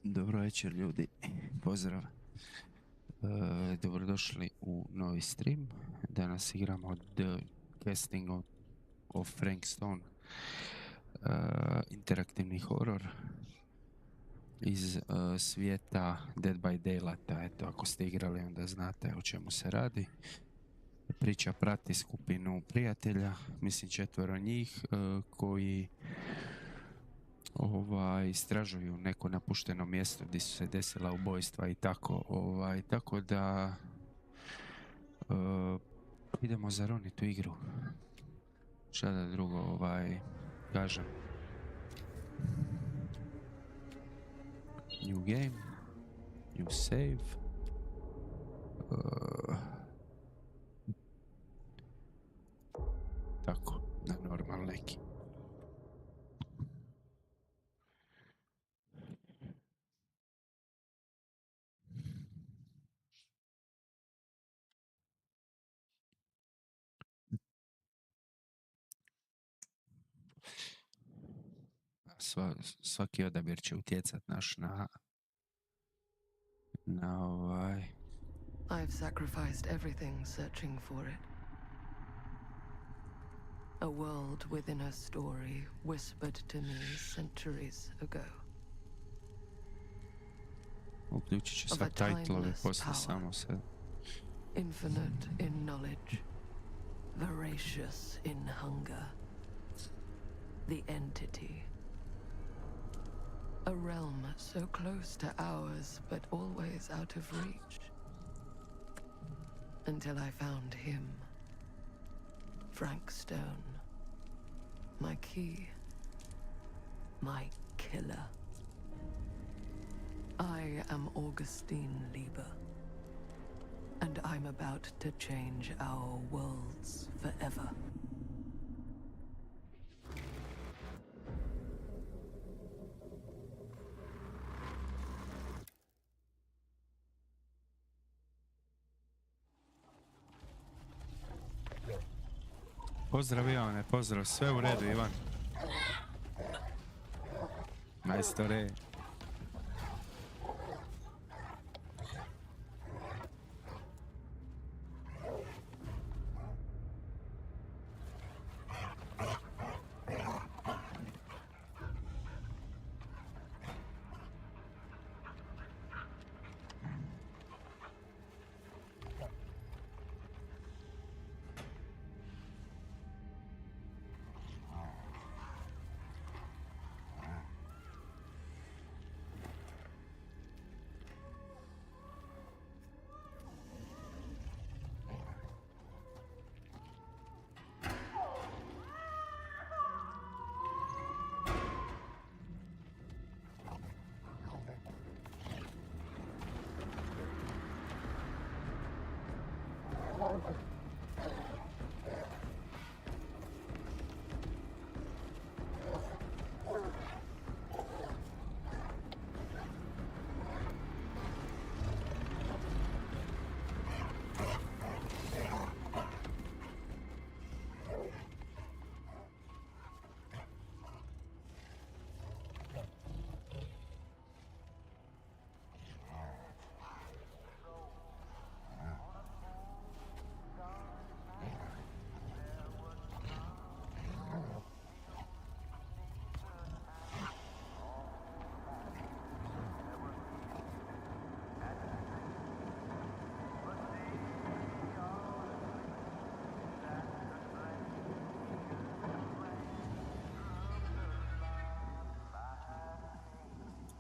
Dobro večer ljudi, pozdrav. Dobrodošli u novi stream. Danas igramo The Casting of Frank Stone, interaktivni horor iz svijeta Dead by Daylighta. Eto, ako ste igrali onda znate o čemu se radi. Priča prati skupinu prijatelja, mislim 4 njih, koji istražuju neko napušteno mjesto gdje su se desila ubojstva i tako, tako da idemo zaroniti u igru. Šta da drugo kažem. New game, new save. Tako, na normal neki. Svaki odabir će utjecat naš na I've sacrificed everything searching for it. A world within a story whispered to me centuries ago. Uključit ću sad titlove poslije samo se. Infinite in knowledge, voracious in hunger. The entity. A realm so close to ours, but always out of reach. Until I found him. Frank Stone. My key. My killer. I am Augustine Lieber. And I'm about to change our worlds forever. Pozdrav Ivane, pozdrav, sve u redu Ivan. Majstore.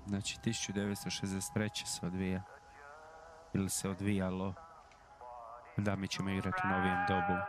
Znači 1963. se odvija. Ili se odvijalo. Da, mi ćemo igrati u novijem dobu.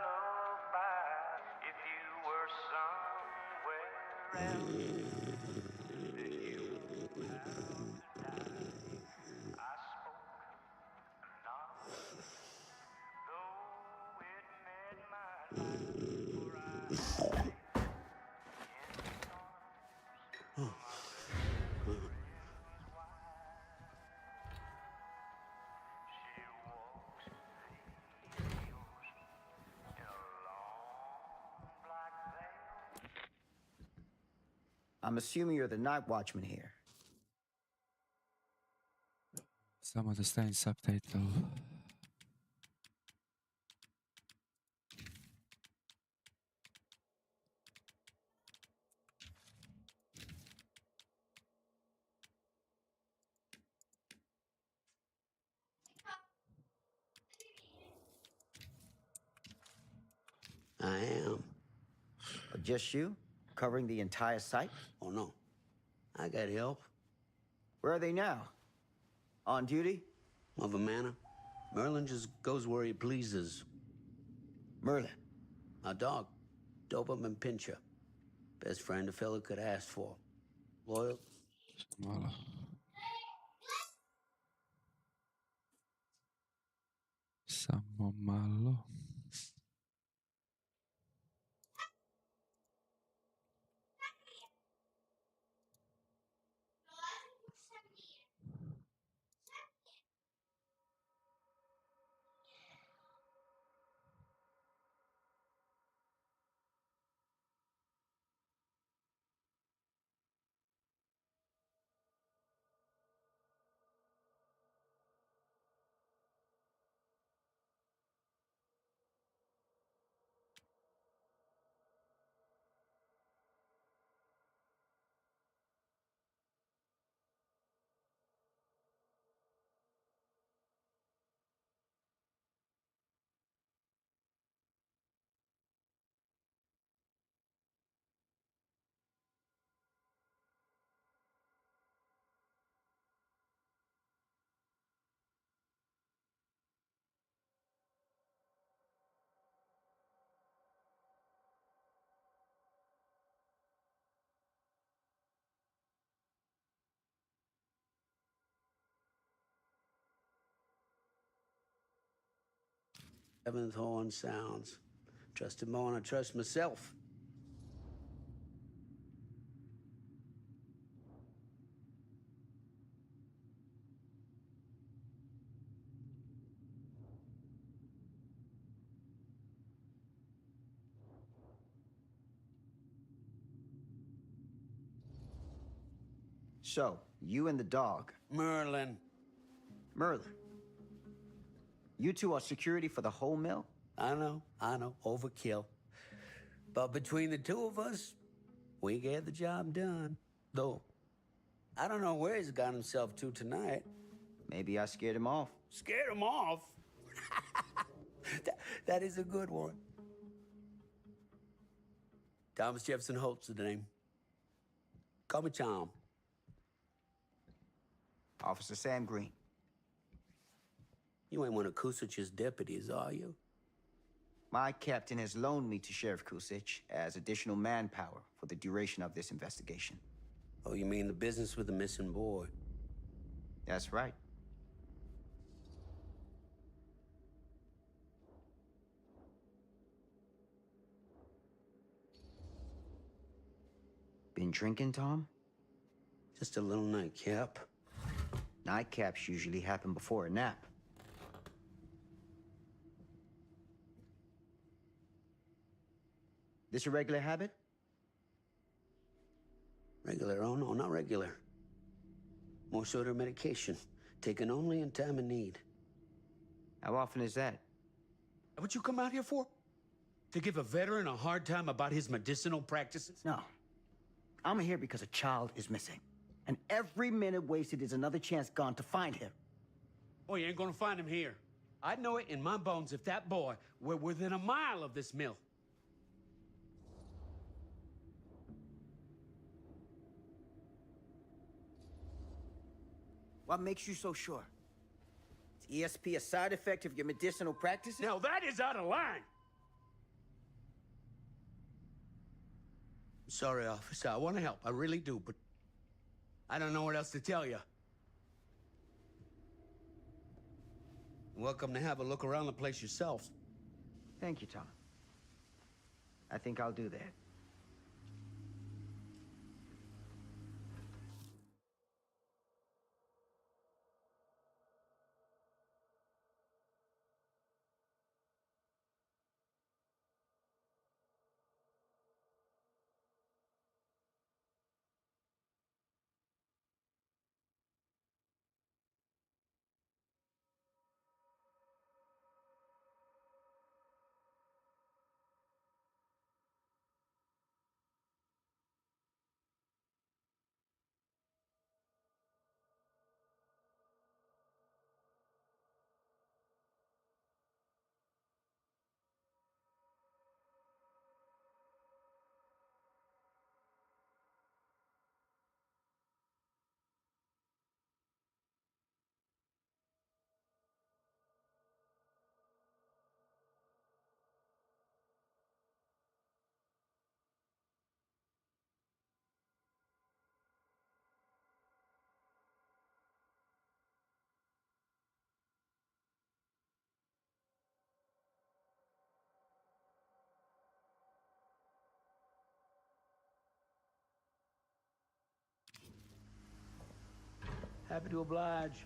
I'm assuming you're the night watchman here. Samo da stavim subtitle. I am. Just you? Covering the entire site? Oh, no. I got help. Where are they now? On duty? Of a manner. Merlin just goes where he pleases. Merlin. My dog. Doberman Pinscher. Best friend a fella could ask for. Loyal. Malo. Samo malo. Seventh horn sounds. Trust him more than I trust myself. So, you and the dog. Merlin. Merlin. You two are security for the whole mill? I know. Overkill. But between the two of us, we get the job done. Though, I don't know where he's got himself to tonight. Maybe I scared him off. Scared him off? that is a good one. Thomas Jefferson Holt's the name. Call me Tom. Officer Sam Green. You ain't one of Kusich's deputies, are you? My captain has loaned me to Sheriff Kusich as additional manpower for the duration of this investigation. Oh, you mean the business with the missing boy? That's right. Been drinking, Tom? Just a little nightcap. Nightcaps usually happen before a nap. This a regular habit? Regular? Oh, no, not regular. More sort of medication. Taken only in time of need. How often is that? What you come out here for? To give a veteran a hard time about his medicinal practices? No. I'm here because a child is missing. And every minute wasted is another chance gone to find him. Oh, you ain't gonna find him here. I'd know it in my bones if that boy were within a mile of this mill. What makes you so sure? Is ESP a side effect of your medicinal practices? Now that is out of line. Sorry, officer. I want to help. I really do, but I don't know what else to tell you. Welcome to have a look around the place yourself. Thank you, Tom. I think I'll do that. Happy to oblige.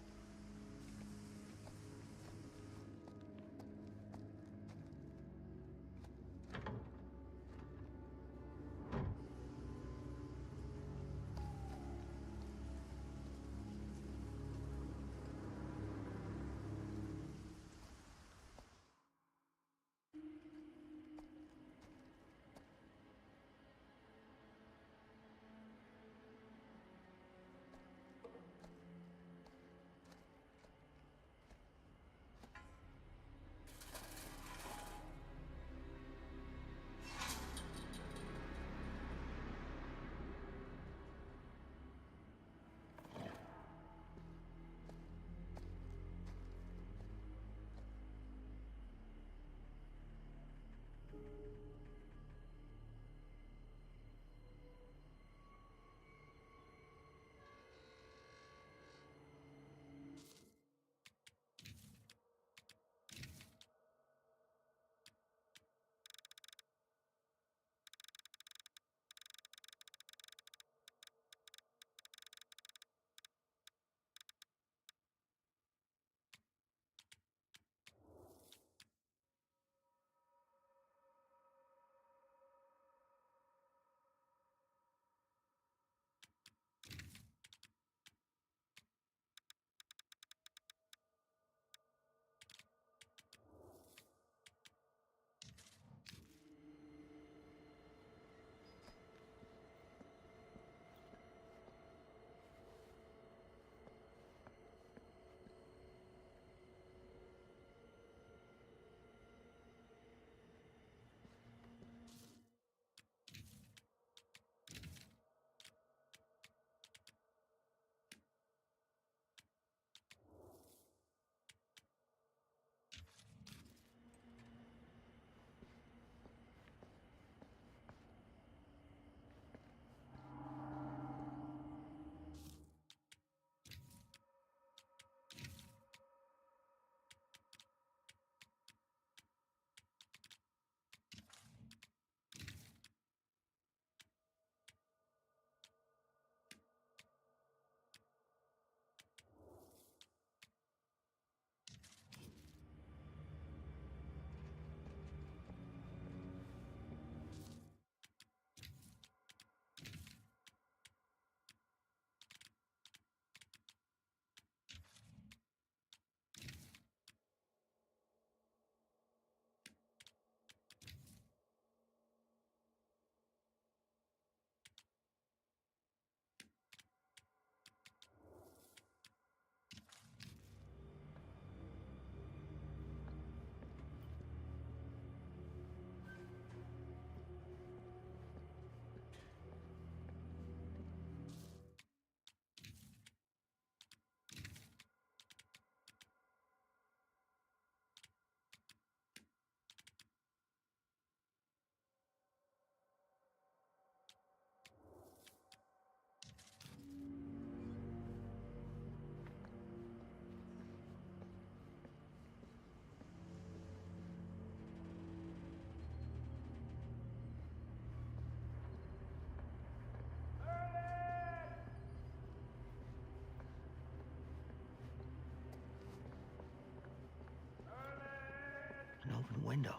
An open window.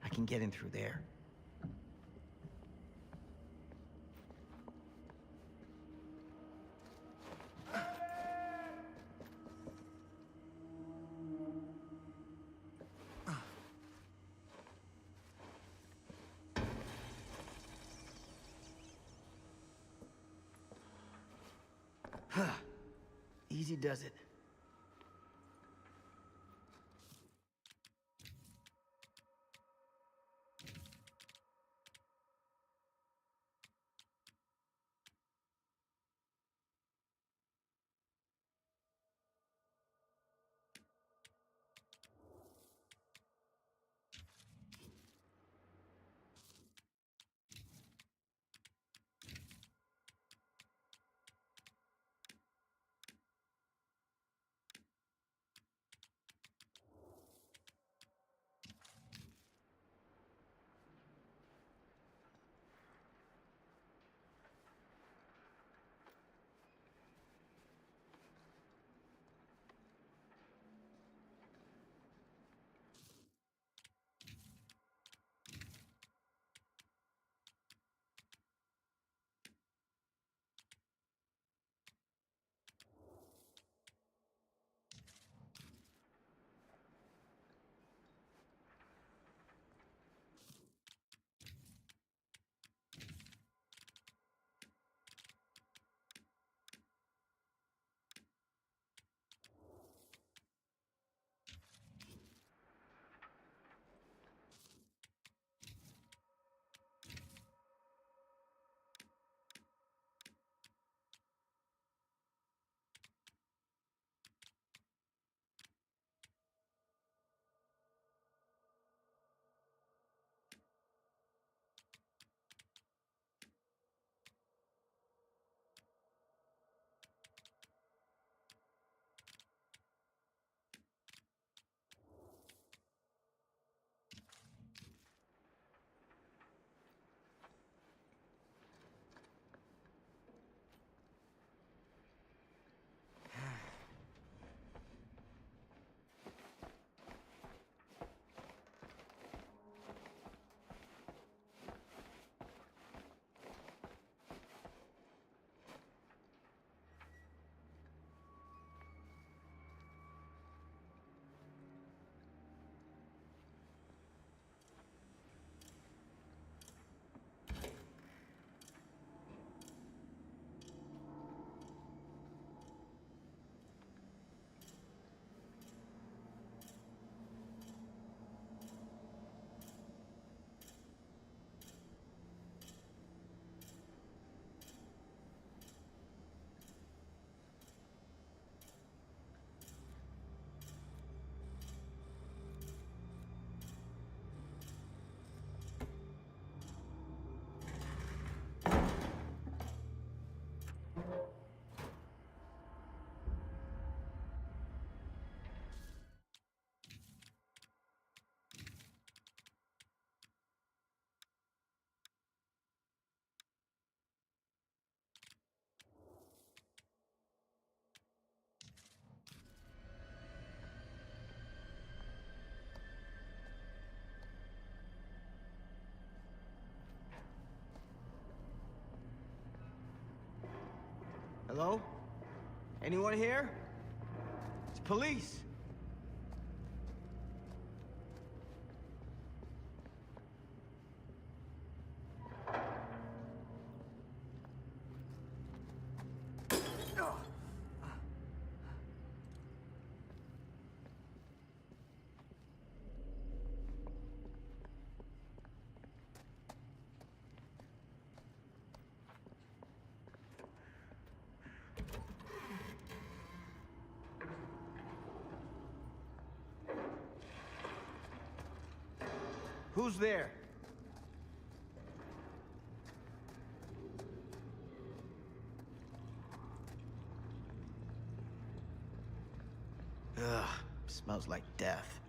I can get in through there. Easy does it. Hello? Anyone here? It's police. Who's there? Ugh, smells like death.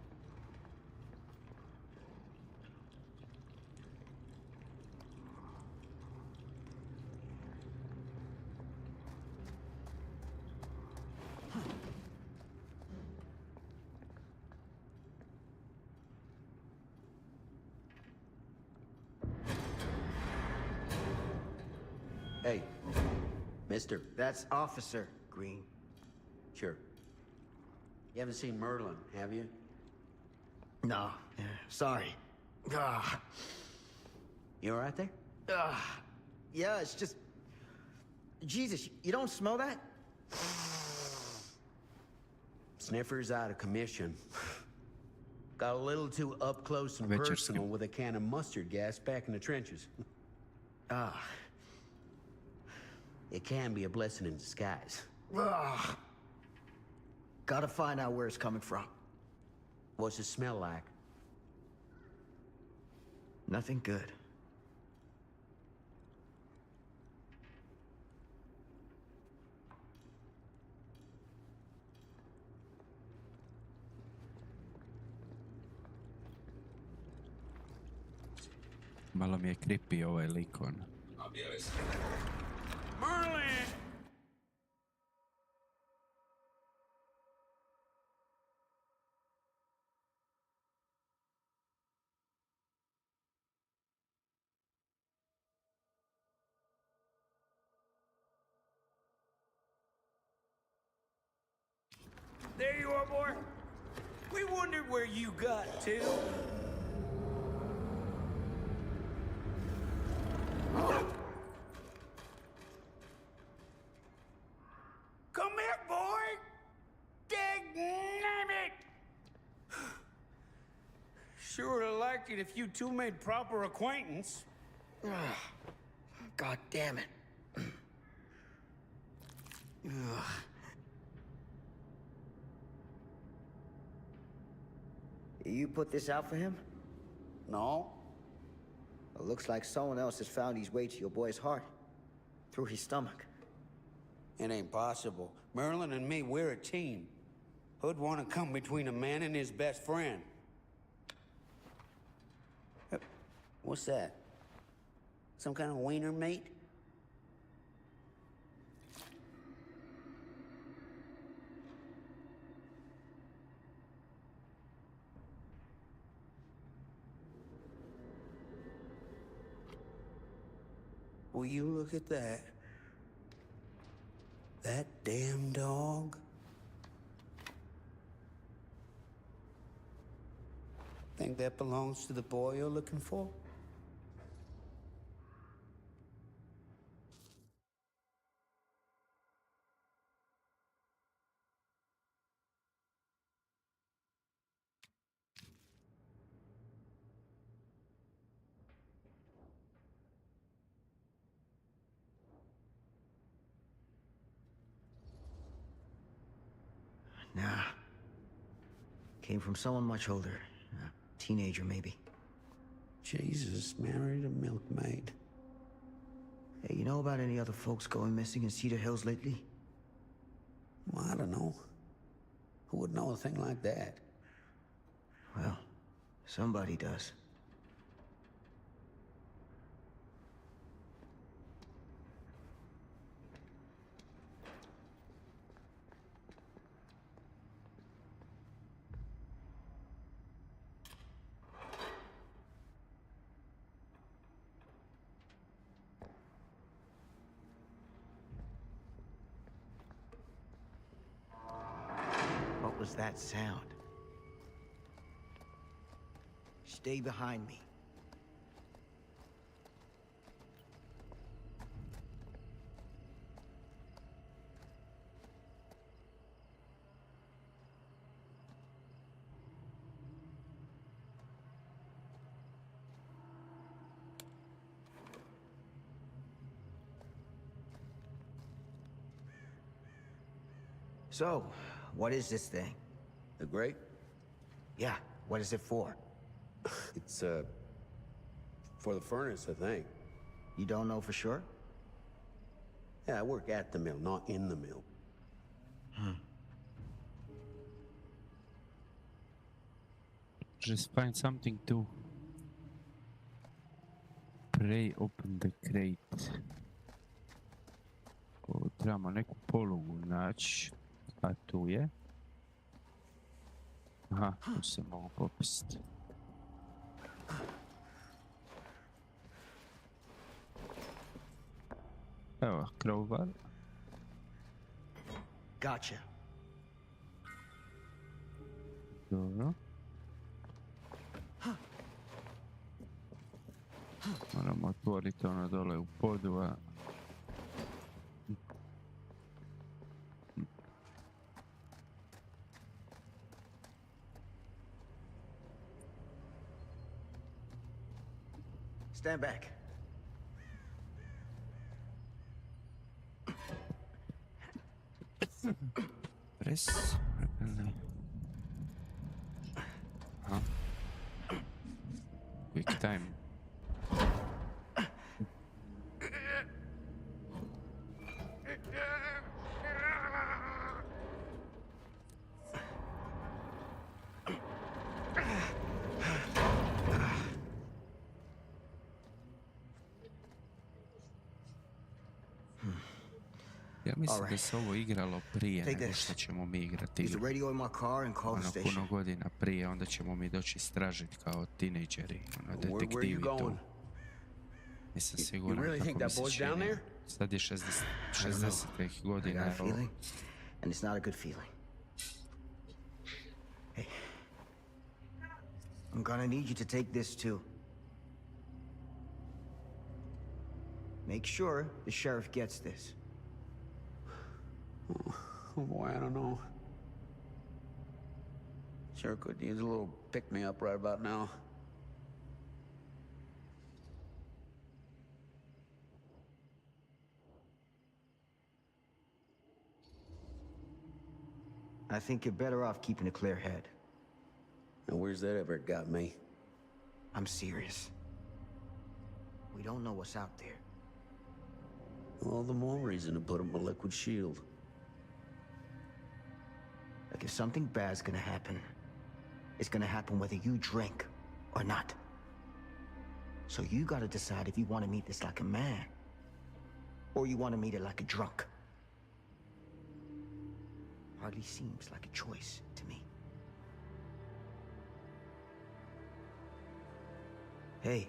Hey, mister. That's Officer Green. Sure. You haven't seen Merlin, have you? No, yeah, sorry. Ah, You all right there? yeah, it's just... Jesus, you don't smell that? Sniffer's out of commission. Got a little too up close and Вечерським. personal with a can of mustard gas back in the trenches. Ah, It can be a blessing in disguise. ah. Gotta find out where it's coming from. What's it smell like? Nothing good. Malo mi je creepy ovaj lik on. Merlin! There you are, boy. We wondered where you got to. Come here, boy! Dang it! Sure would have liked it if you two made proper acquaintance. God damn it. Ugh. You put this out for him? No? It looks like someone else has found his way to your boy's heart. Through his stomach. It ain't possible. Merlin and me, we're a team. Who'd want to come between a man and his best friend? What's that? Some kind of wiener meat? Will you look at that? That damn dog? Think that belongs to the boy you're looking for? Nah. Came from someone much older. A teenager, maybe. Jesus married a milkmaid. Hey, you know about any other folks going missing in Cedar Hills lately? Well, I don't know. Who would know a thing like that? Well, somebody does. was that sound? Stay behind me. So, what is this thing? The grate? Yeah, what is it for? It's, for the furnace, I think. You don't know for sure? Yeah, I work at the mill, not in the mill. Just find something to pray open the crate. Trebamo neku polugu naći, a tu je. Aha, tu se mogu popust. Evo, crowbar. Gotcha. Dobro. Moramo otvoriti ono dole u podu, a... Stand back. Press. Aha. Quick time. Ja mislim da se ovo igralo prije nego što ćemo mi igrati. Use the radio in my car and call the Ono station. puno godina prije, onda ćemo mi doći istražiti kao tinejdžeri, ono Where you detektivi tu. going? Nisam You siguran really think kako mi that se boy's down čini. there? Sad je 60-ih I godina. got a evo. feeling, and it's not a good feeling. Hey. I'm gonna need you to take this too. Make sure the sheriff gets this. Oh boy, I don't know. Sure could use a little pick-me-up right about now. I think you're better off keeping a clear head. Now, where's that ever got me? I'm serious. We don't know what's out there. All the more reason to put him a liquid shield. Like if something bad's gonna happen, it's gonna happen whether you drink or not. So you gotta decide if you want to meet this like a man, or you want to meet it like a drunk. Hardly seems like a choice to me. Hey,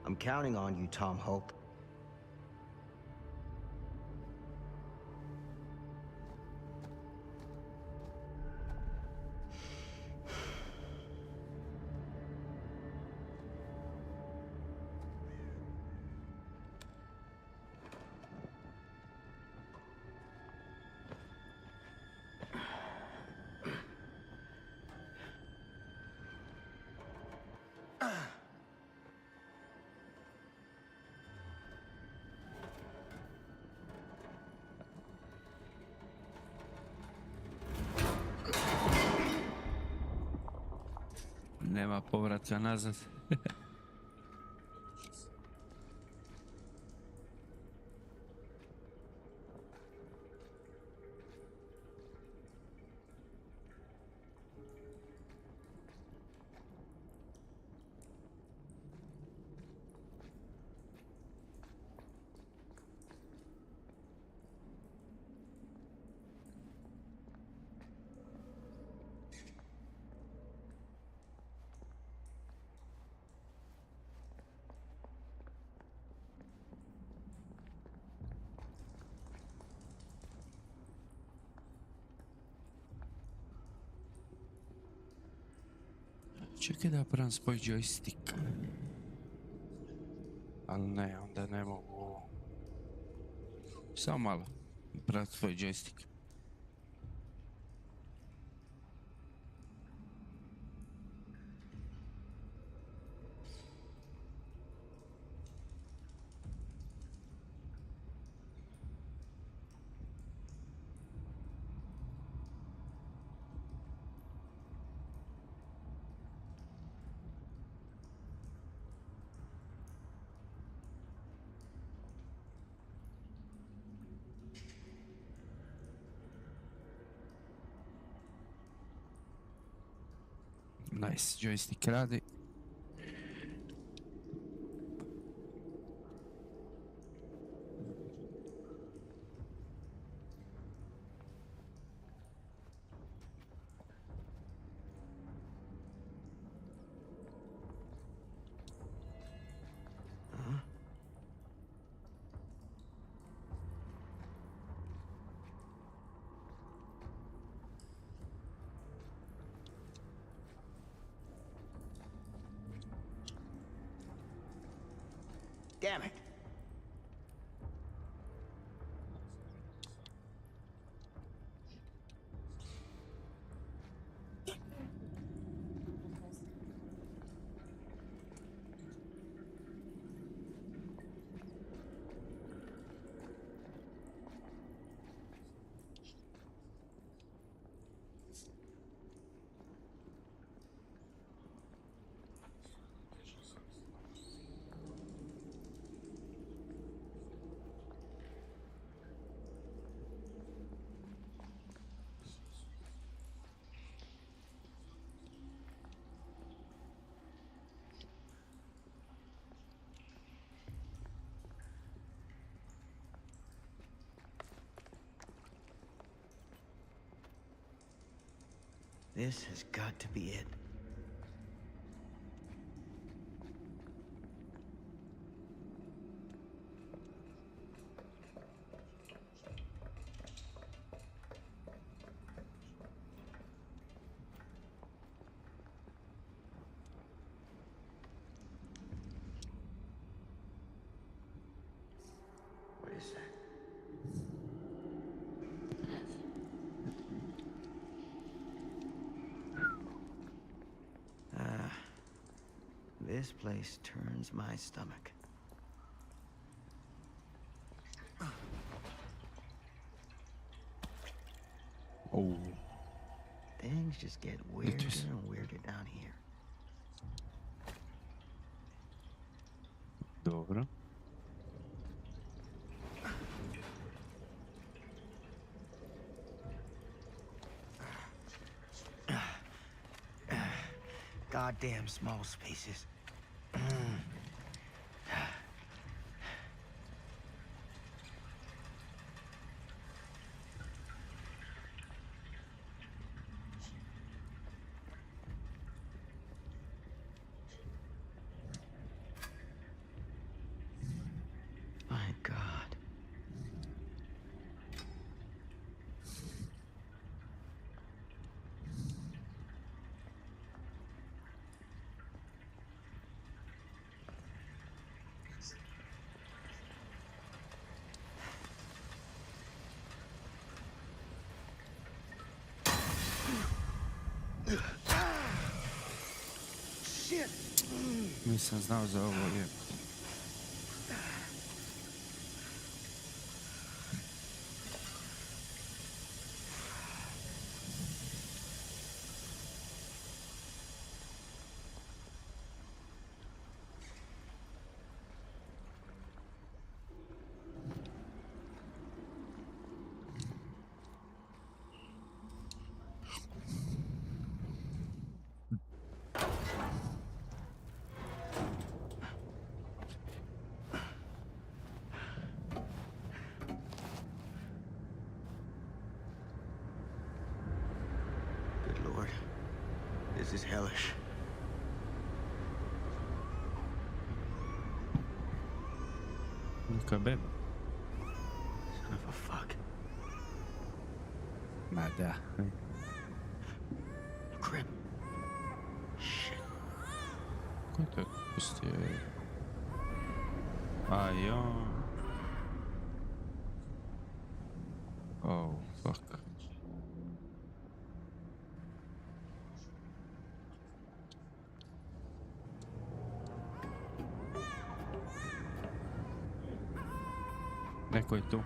I'm counting on you, Tom Hope. Nema povratka nazad. Čekaj da napravim svoj joystick. Ali ne, onda ne mogu... Samo malo. Napravim svoj joystick. Nice, joystick radi. Damn it. This has got to be it. What is that? This place turns my stomach. Oh. Things just get weirder and weirder down here. Dobro. Goddamn small spaces. My God. Shit. Nisam znao za ovo, je. Good Lord. This is hellish. Neka beba. Son of a fuck. Ma da. Crib. Shit. Ko je to pustio? A jo. Oh, fuck. Neko je tu.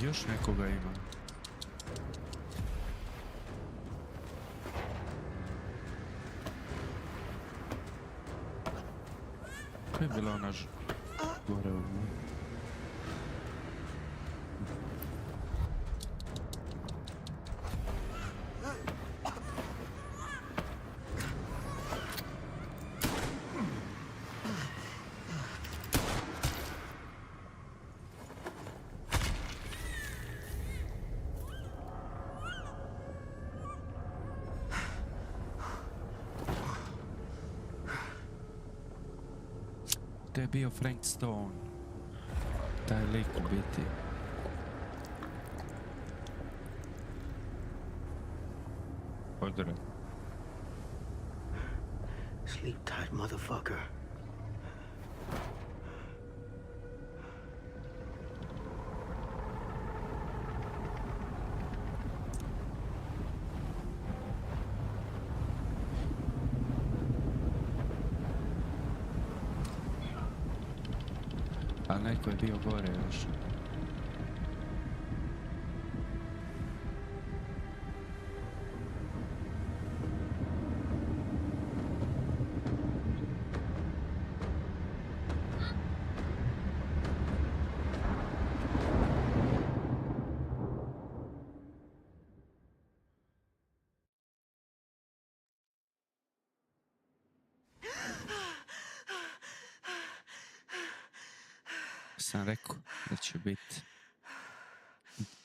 Još nekoga ima. To je bila ona gore ovdje. To je bio Frank Stone. Taj lik u biti. Pozdrav. Sleep tight, motherfucker. A neko je bio gore još. Sam rekao da će biti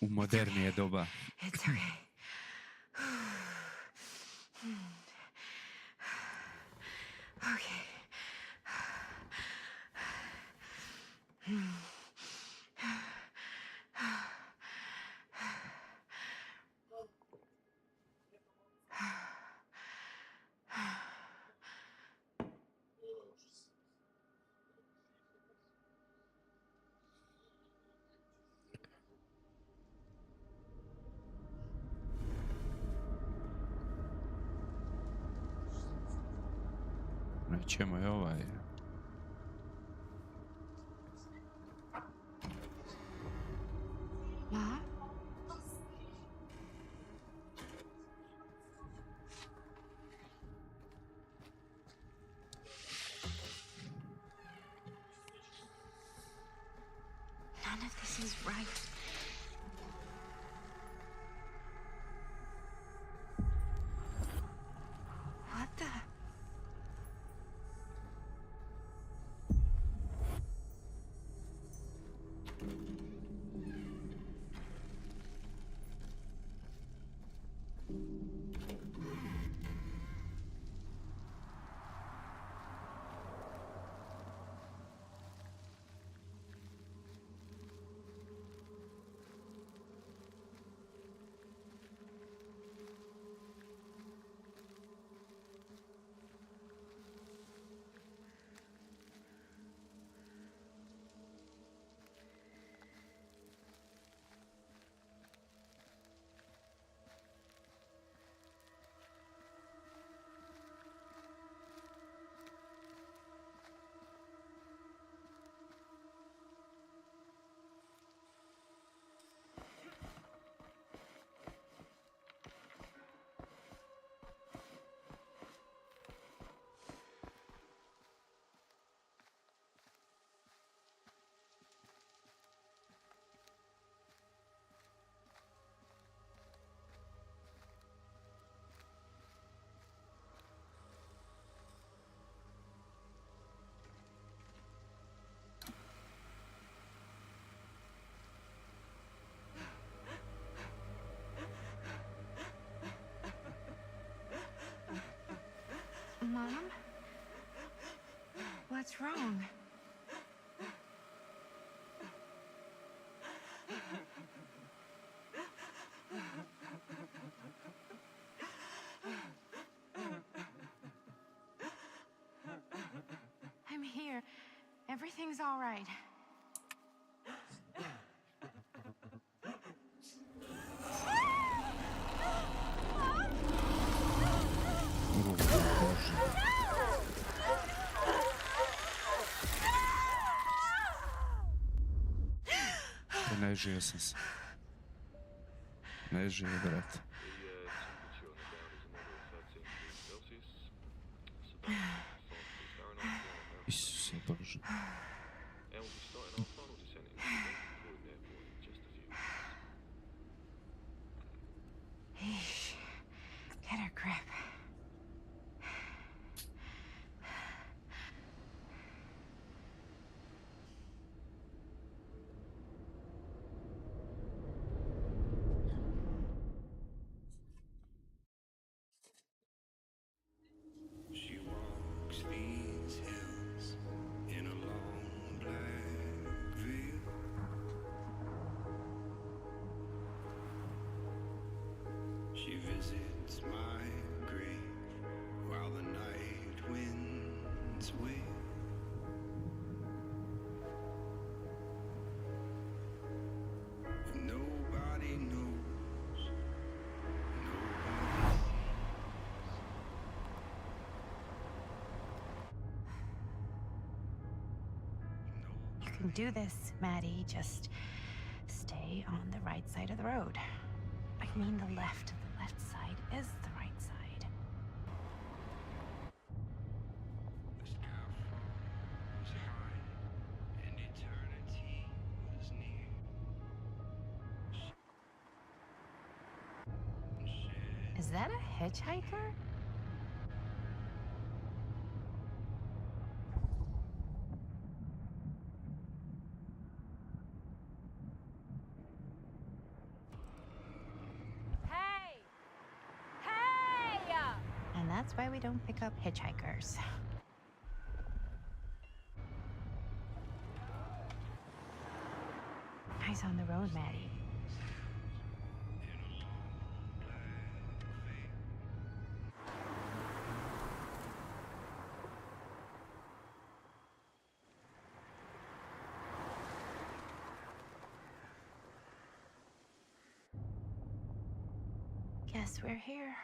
u modernije doba. It's okay. Okay. Čemu je ovaj? Mom? What's wrong? I'm here. Everything's all right. Naježio sam se. Naježio, brate. Isuse Bože. Eesh. Get a grip. She walks these hills in a long black veil. She visits my grave while the night winds wail. And nobody knows, nobody. You can do this, Maddie. Just stay on the right side of the road. I mean the left. The left side is the right side. The sky was high and eternity was near. Is that a hitchhiker? Hey! Hey! And that's why we don't pick up hitchhikers. Eyes on the road, Maddie. Guess we're here.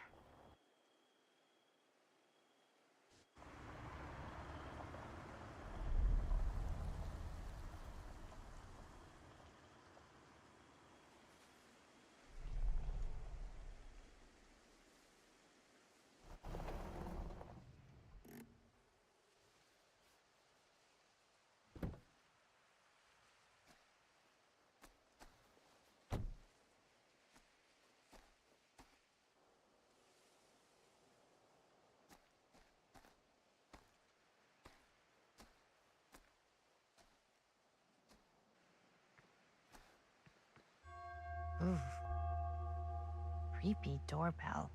Ooh. Creepy doorbell.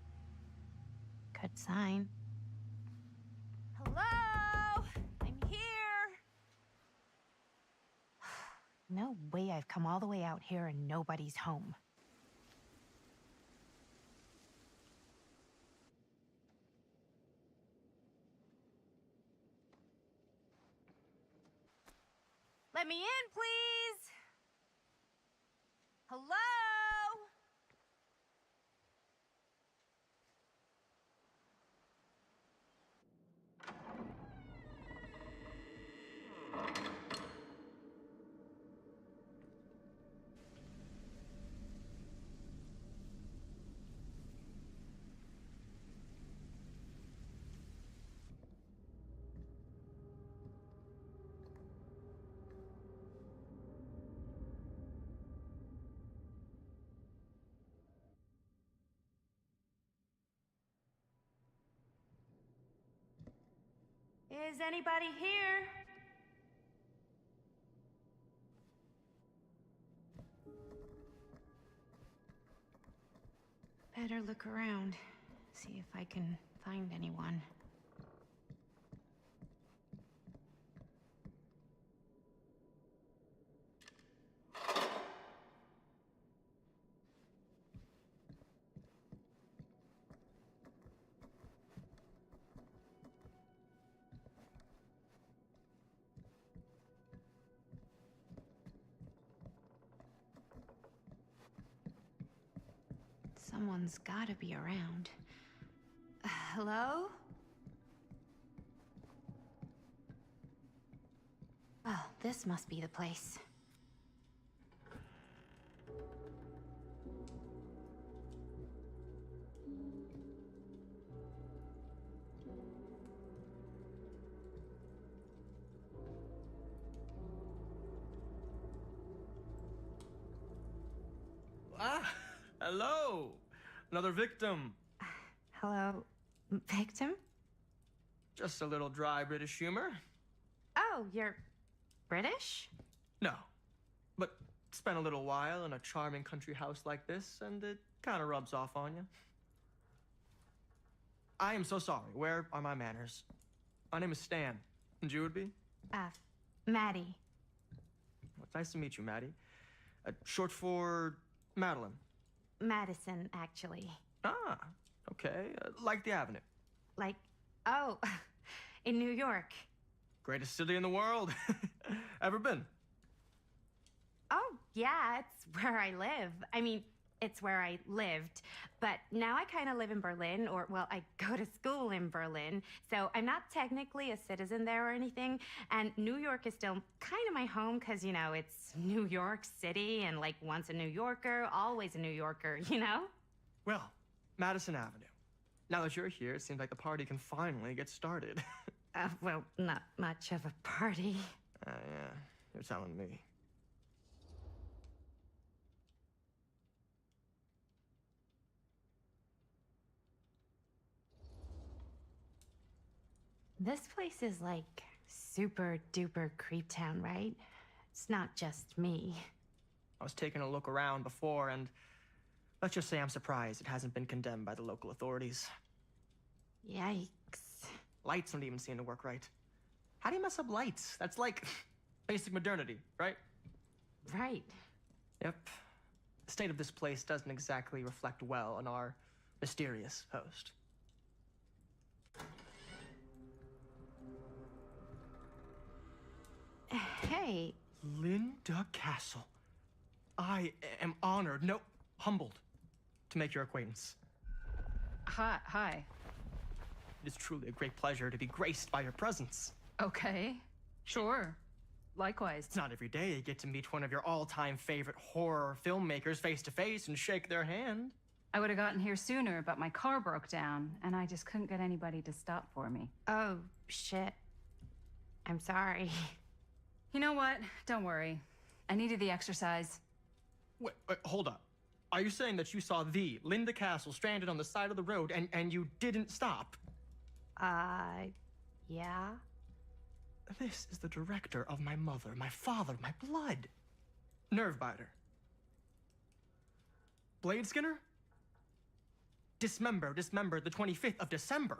Good sign. Hello? I'm here. No way I've come all the way out here and nobody's home. Let me in, please. Hello? Is anybody here? Better look around, see if I can find anyone. Someone's gotta be around. Hello? Oh, this must be the place. Ah, hello. Another victim. Hello, victim? Just a little dry British humor. Oh, you're British? No, but spent a little while in a charming country house like this, and it kind of rubs off on you. I am so sorry. Where are my manners? My name is Stan, and you would be? Maddie. Well, it's nice to meet you, Maddie. Short for Madeline. Madison, actually. Ah, okay. Like the Avenue. Like, oh, in New York. Greatest city in the world. Ever been? Oh, yeah, it's where I live. I mean, it's where I lived. But now I kind of live in Berlin, or, well, I go to school in Berlin. So I'm not technically a citizen there or anything. And New York is still kind of my home because, you know, it's New York City. And, like, once a New Yorker, always a New Yorker, you know? Well, Madison Avenue. Now that you're here, it seems like the party can finally get started. Well, not much of a party. Yeah, you're telling me. This place is like super duper creep town, right? It's not just me. I was taking a look around before, and let's just say I'm surprised it hasn't been condemned by the local authorities. Yikes. Lights don't even seem to work right. How do you mess up lights? That's like basic modernity, right? Right. Yep. The state of this place doesn't exactly reflect well on our mysterious host. Hey. Linda Castle. I am honored, no, humbled, to make your acquaintance. Hi. It is truly a great pleasure to be graced by your presence. Okay. Sure. Likewise. It's not every day you get to meet one of your all-time favorite horror filmmakers face to face and shake their hand. I would have gotten here sooner, but my car broke down, and I just couldn't get anybody to stop for me. Oh, shit. I'm sorry. You know what? Don't worry. I needed the exercise. Wait, hold up. Are you saying that you saw the Linda Castle stranded on the side of the road and you didn't stop? Yeah. This is the director of my mother, my father, my blood. Nervebiter. Blade Skinner? Dismember the 25th of December.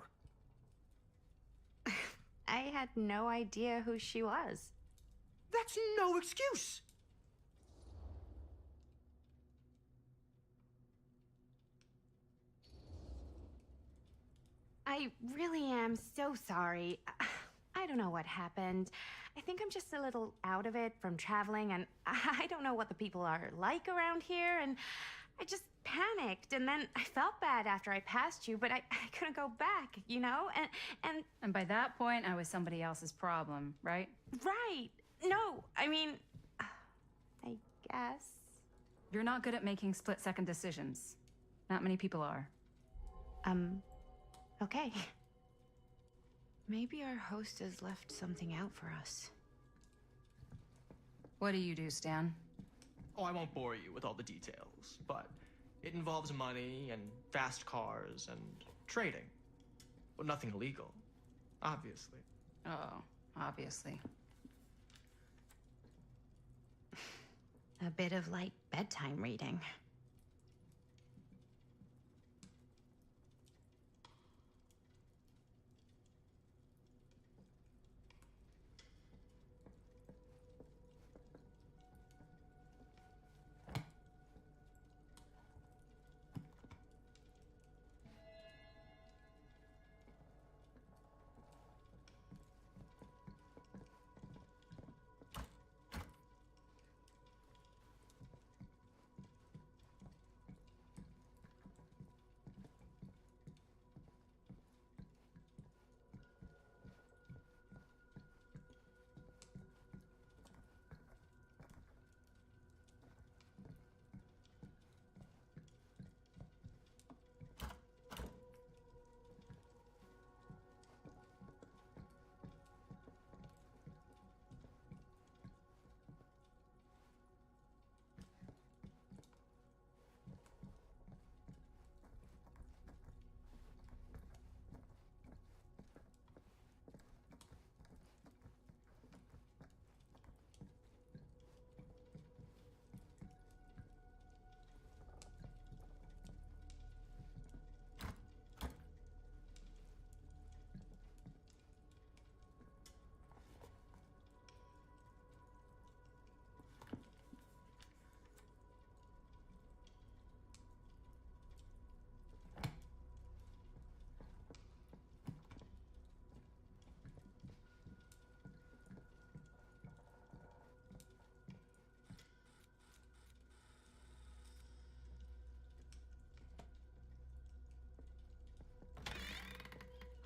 I had no idea who she was. That's no excuse. I really am so sorry. I don't know what happened. I think I'm just a little out of it from traveling, and I don't know what the people are like around here, and I just panicked, and then I felt bad after I passed you, but I couldn't go back, you know? And by that point, I was somebody else's problem, right? Right. No, I mean, I guess. You're not good at making split-second decisions. Not many people are. Okay. Maybe our host has left something out for us. What do you do, Stan? Oh, I won't bore you with all the details, but it involves money and fast cars and trading. Well, nothing illegal, obviously. Oh, obviously. A bit of light bedtime reading.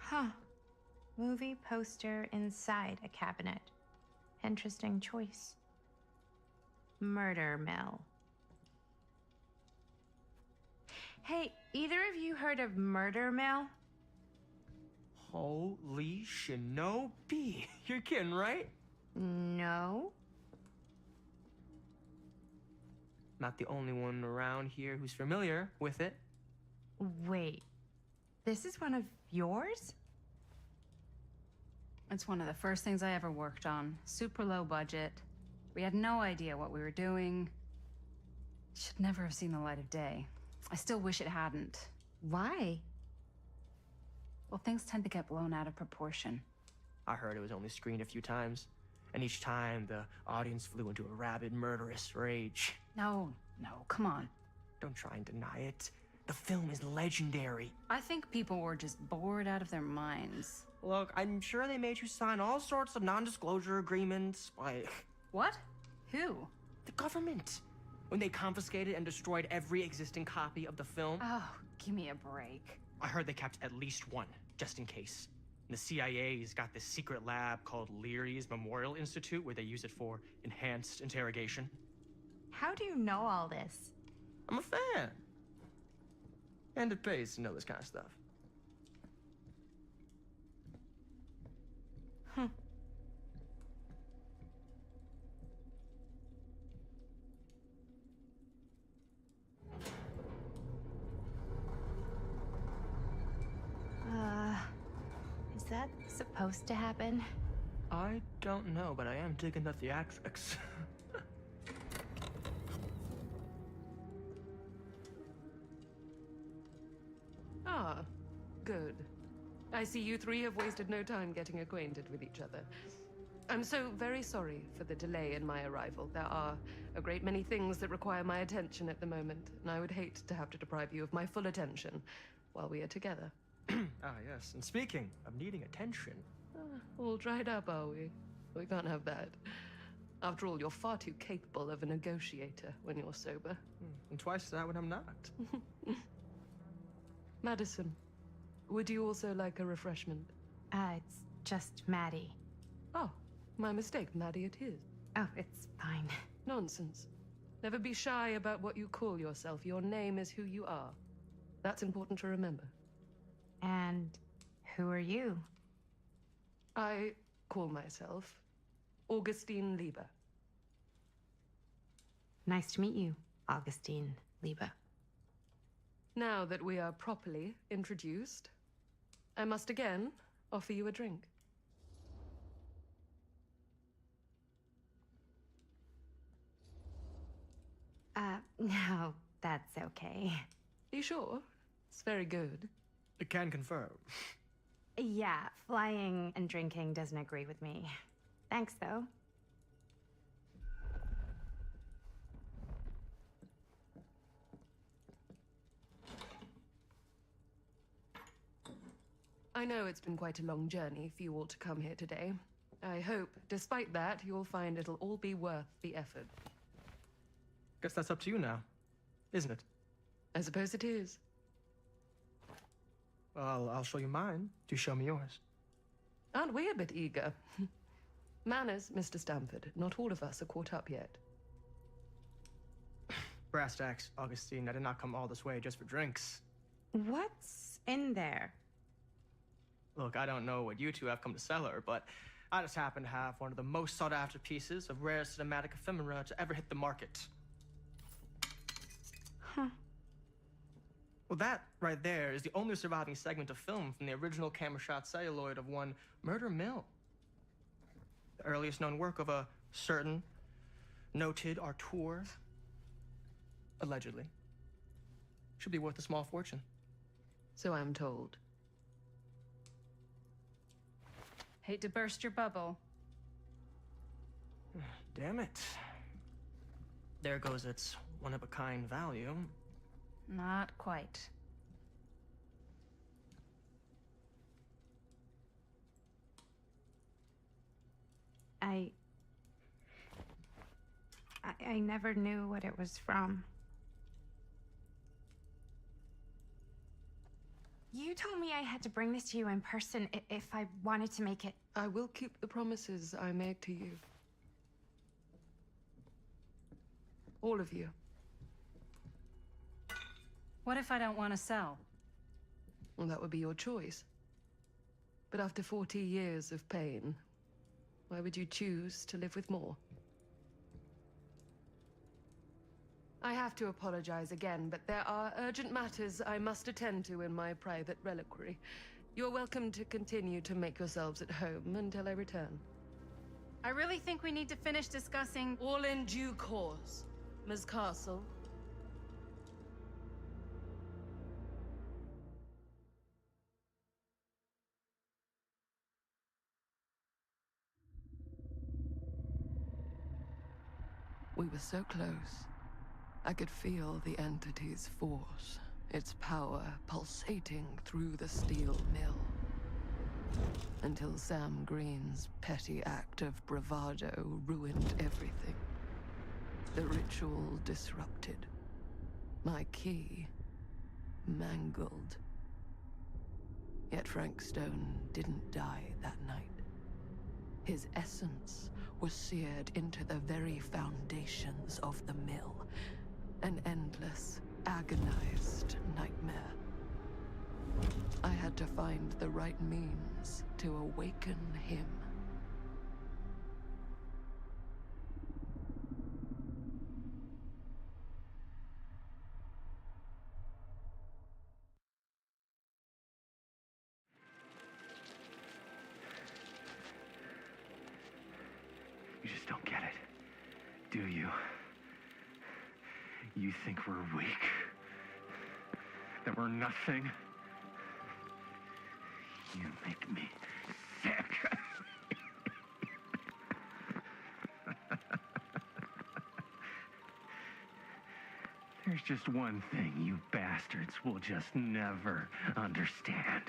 Huh. Movie poster inside a cabinet. Interesting choice. Murder mill. Hey, either of you heard of murder mill? Holy shinobi. You're kidding, right? No. Not the only one around here who's familiar with it. Wait. This is one of yours? It's one of the first things I ever worked on. Super low budget. We had no idea what we were doing. Should never have seen the light of day. I still wish it hadn't. Why? Well, things tend to get blown out of proportion. I heard it was only screened a few times, and each time the audience flew into a rabid, murderous rage. No, come on. Don't try and deny it. The film is legendary. I think people were just bored out of their minds. Look, I'm sure they made you sign all sorts of non-disclosure agreements, like... What? Who? The government. When they confiscated and destroyed every existing copy of the film. Oh, give me a break. I heard they kept at least one, just in case. The CIA's got this secret lab called Leary's Memorial Institute where they use it for enhanced interrogation. How do you know all this? I'm a fan. And it pays to know this kind of stuff. Is that supposed to happen? I don't know, but I am digging the theatrics. Ah, good. I see you three have wasted no time getting acquainted with each other. I'm so very sorry for the delay in my arrival. There are a great many things that require my attention at the moment, and I would hate to have to deprive you of my full attention while we are together. Ah, yes. And speaking of needing attention... All dried up, are we? We can't have that. After all, you're far too capable of a negotiator when you're sober. And twice that when I'm not. Madison, would you also like a refreshment? It's just Maddie. Oh, my mistake. Maddie it is. Oh, it's fine. Nonsense. Never be shy about what you call yourself. Your name is who you are. That's important to remember. And who are you? I call myself Augustine Lieber. Nice to meet you, Augustine Lieber. Now that we are properly introduced, I must again offer you a drink. No, that's okay. You sure? It's very good. I can confirm. Yeah, flying and drinking doesn't agree with me. Thanks, though. I know it's been quite a long journey for you all to come here today. I hope, despite that, you'll find it'll all be worth the effort. Guess that's up to you now, isn't it? I suppose it is. Well, I'll show you mine. Do show me yours. Aren't we a bit eager? Manners, Mr. Stamford. Not all of us are caught up yet. Brass tacks, Augustine. I did not come all this way just for drinks. What's in there? Look, I don't know what you two have come to cellar, but I just happen to have one of the most sought-after pieces of rare cinematic ephemera to ever hit the market. Huh. Well, that right there is the only surviving segment of film from the original camera shot celluloid of one Murder Mill. The earliest known work of a certain noted auteur, allegedly. Should be worth a small fortune. So I'm told. Hate to burst your bubble. Damn it. There goes its one-of-a-kind value. Not quite. I never knew what it was from. You You told me I had to bring this to you in person if I wanted to make it. I will keep the promises I made to you. All of you. What if I don't want to sell? Well, that would be your choice. But after 40 years of pain, why would you choose to live with more? I have to apologize again, but there are urgent matters I must attend to in my private reliquary. You're welcome to continue to make yourselves at home until I return. I really think we need to finish discussing... All in due course, Ms. Castle. We were so close. I could feel the entity's force, its power pulsating through the steel mill. Until Sam Green's petty act of bravado ruined everything. The ritual disrupted. My key mangled. Yet Frank Stone didn't die that night. His essence was seared into the very foundations of the mill. An endless, agonized nightmare. I had to find the right means to awaken him. You just don't get it, do you? You think we're weak? That we're nothing? You make me sick. There's just one thing you bastards will just never understand.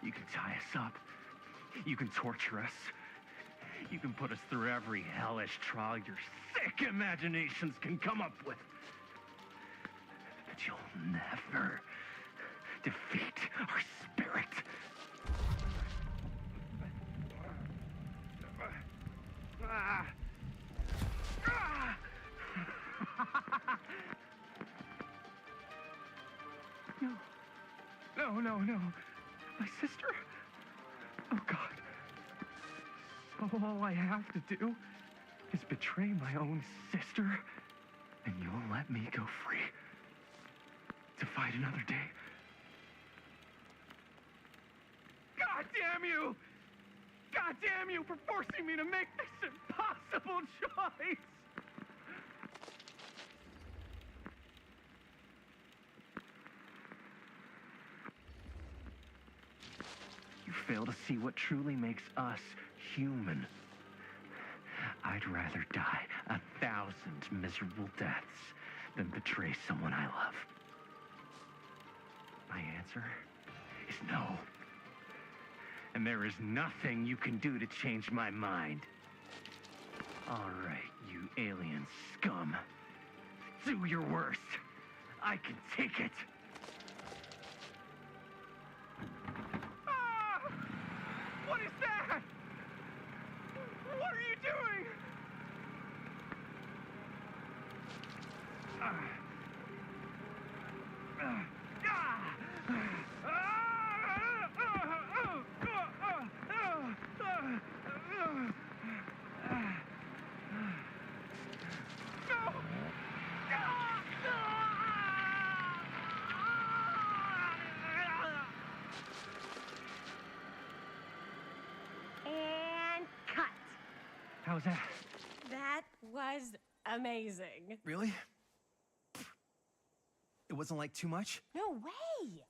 You can tie us up. You can torture us. You can put us through every hellish trial your sick imaginations can come up with. But you'll never defeat our spirit. No. My sister? Oh, God. So all I have to do is betray my own sister, and you'll let me go free to fight another day? God damn you! God damn you for forcing me to make this impossible choice! You fail to see what truly makes us human. I'd rather die 1,000 miserable deaths than betray someone I love. My answer is no. And there is nothing you can do to change my mind. All right, you alien scum. Do your worst. I can take it. What is that? What are you doing? And cut. How's that? That was amazing. Really? It wasn't like too much? No way.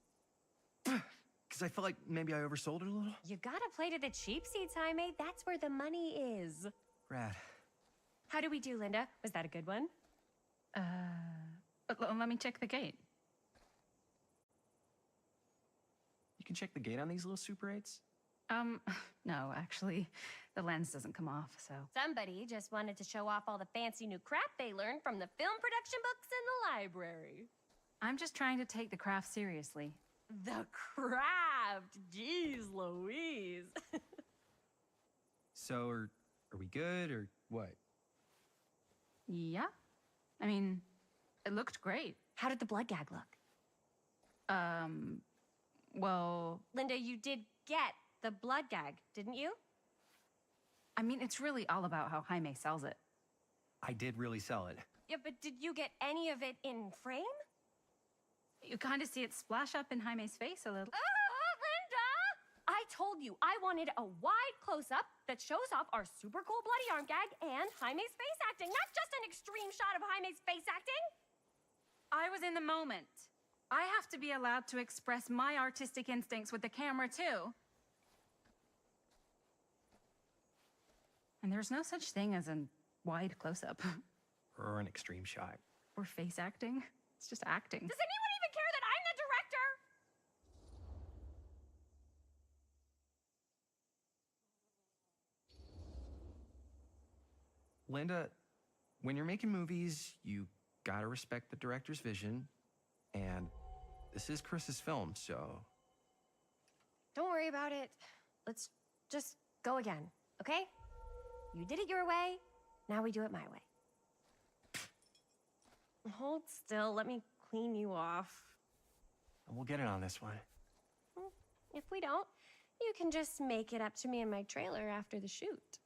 Because I felt like maybe I oversold it a little? You gotta play to the cheap seats, Jaime. That's where the money is. Rad. How do we do, Linda? Was that a good one? Let me check the gate. You can check the gate on these little Super 8s? No, actually, the lens doesn't come off, so... Somebody just wanted to show off all the fancy new crap they learned from the film production books in the library. I'm just trying to take the craft seriously. The craft. Jeez Louise. So, are we good, or what? Yeah. I mean, it looked great. How did the blood gag look? Well... Linda, you did get the blood gag, didn't you? I mean, it's really all about how Jaime sells it. I did really sell it. Yeah, but did you get any of it in frame? You kind of see it splash up in Jaime's face a little. Linda! I told you I wanted a wide close-up that shows off our super cool bloody arm gag and Jaime's face acting, not just an extreme shot of Jaime's face acting. I was in the moment. I have to be allowed to express my artistic instincts with the camera, too. And there's no such thing as a wide close-up. Or an extreme shot. Or face acting. It's just acting. Does anyone even care that I'm the director? Linda, when you're making movies, you gotta respect the director's vision. And this is Chris's film, so... Don't worry about it. Let's just go again, okay? You did it your way, now we do it my way. Hold still, let me clean you off. We'll get it on this one. If we don't, you can just make it up to me in my trailer after the shoot.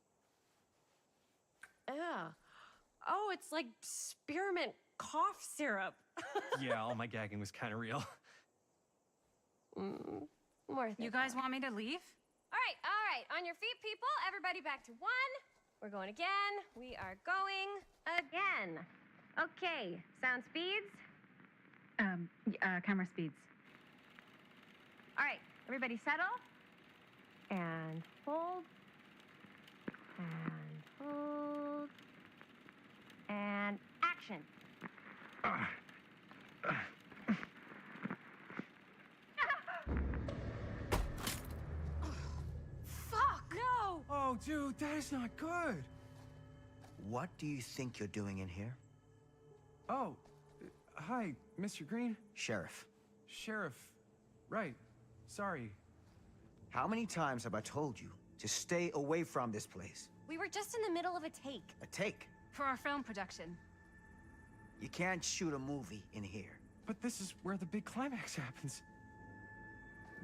Oh, it's like spearmint cough syrup. Yeah, all my gagging was kind of real. Worth it. You guys want me to leave? All right, on your feet, people. Everybody back to one. We're going again. We are going again. Okay, sound speeds. Camera speeds. All right, everybody settle. And hold. And hold. And action. Fuck, no! Oh, dude, that is not good. What do you think you're doing in here? Oh, hi, Mr. Green. Sheriff. Sheriff. Right. Sorry. How many times have I told you to stay away from this place? We were just in the middle of a take. A take? For our film production. You can't shoot a movie in here. But this is where the big climax happens.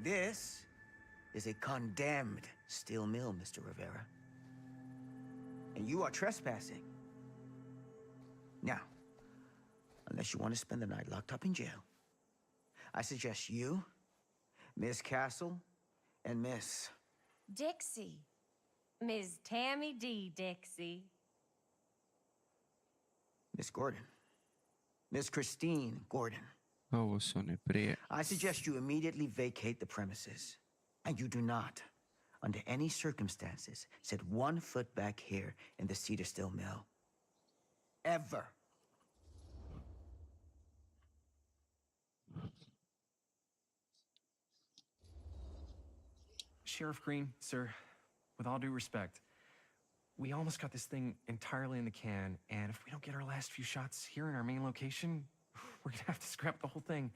This is a condemned steel mill, Mr. Rivera. And you are trespassing. Now, unless you want to spend the night locked up in jail, I suggest you, Miss Castle, and Miss... Dixie. Ms. Tammy D. Dixie. Miss Gordon. Miss Christine Gordon. Ovo su one prije. I suggest you immediately vacate the premises. And you do not, under any circumstances, set 1 foot back here in the Cedar Steel Mill. Ever. Sheriff Green, sir, with all due respect, we almost got this thing entirely in the can, and if we don't get our last few shots here in our main location, we're gonna have to scrap the whole thing.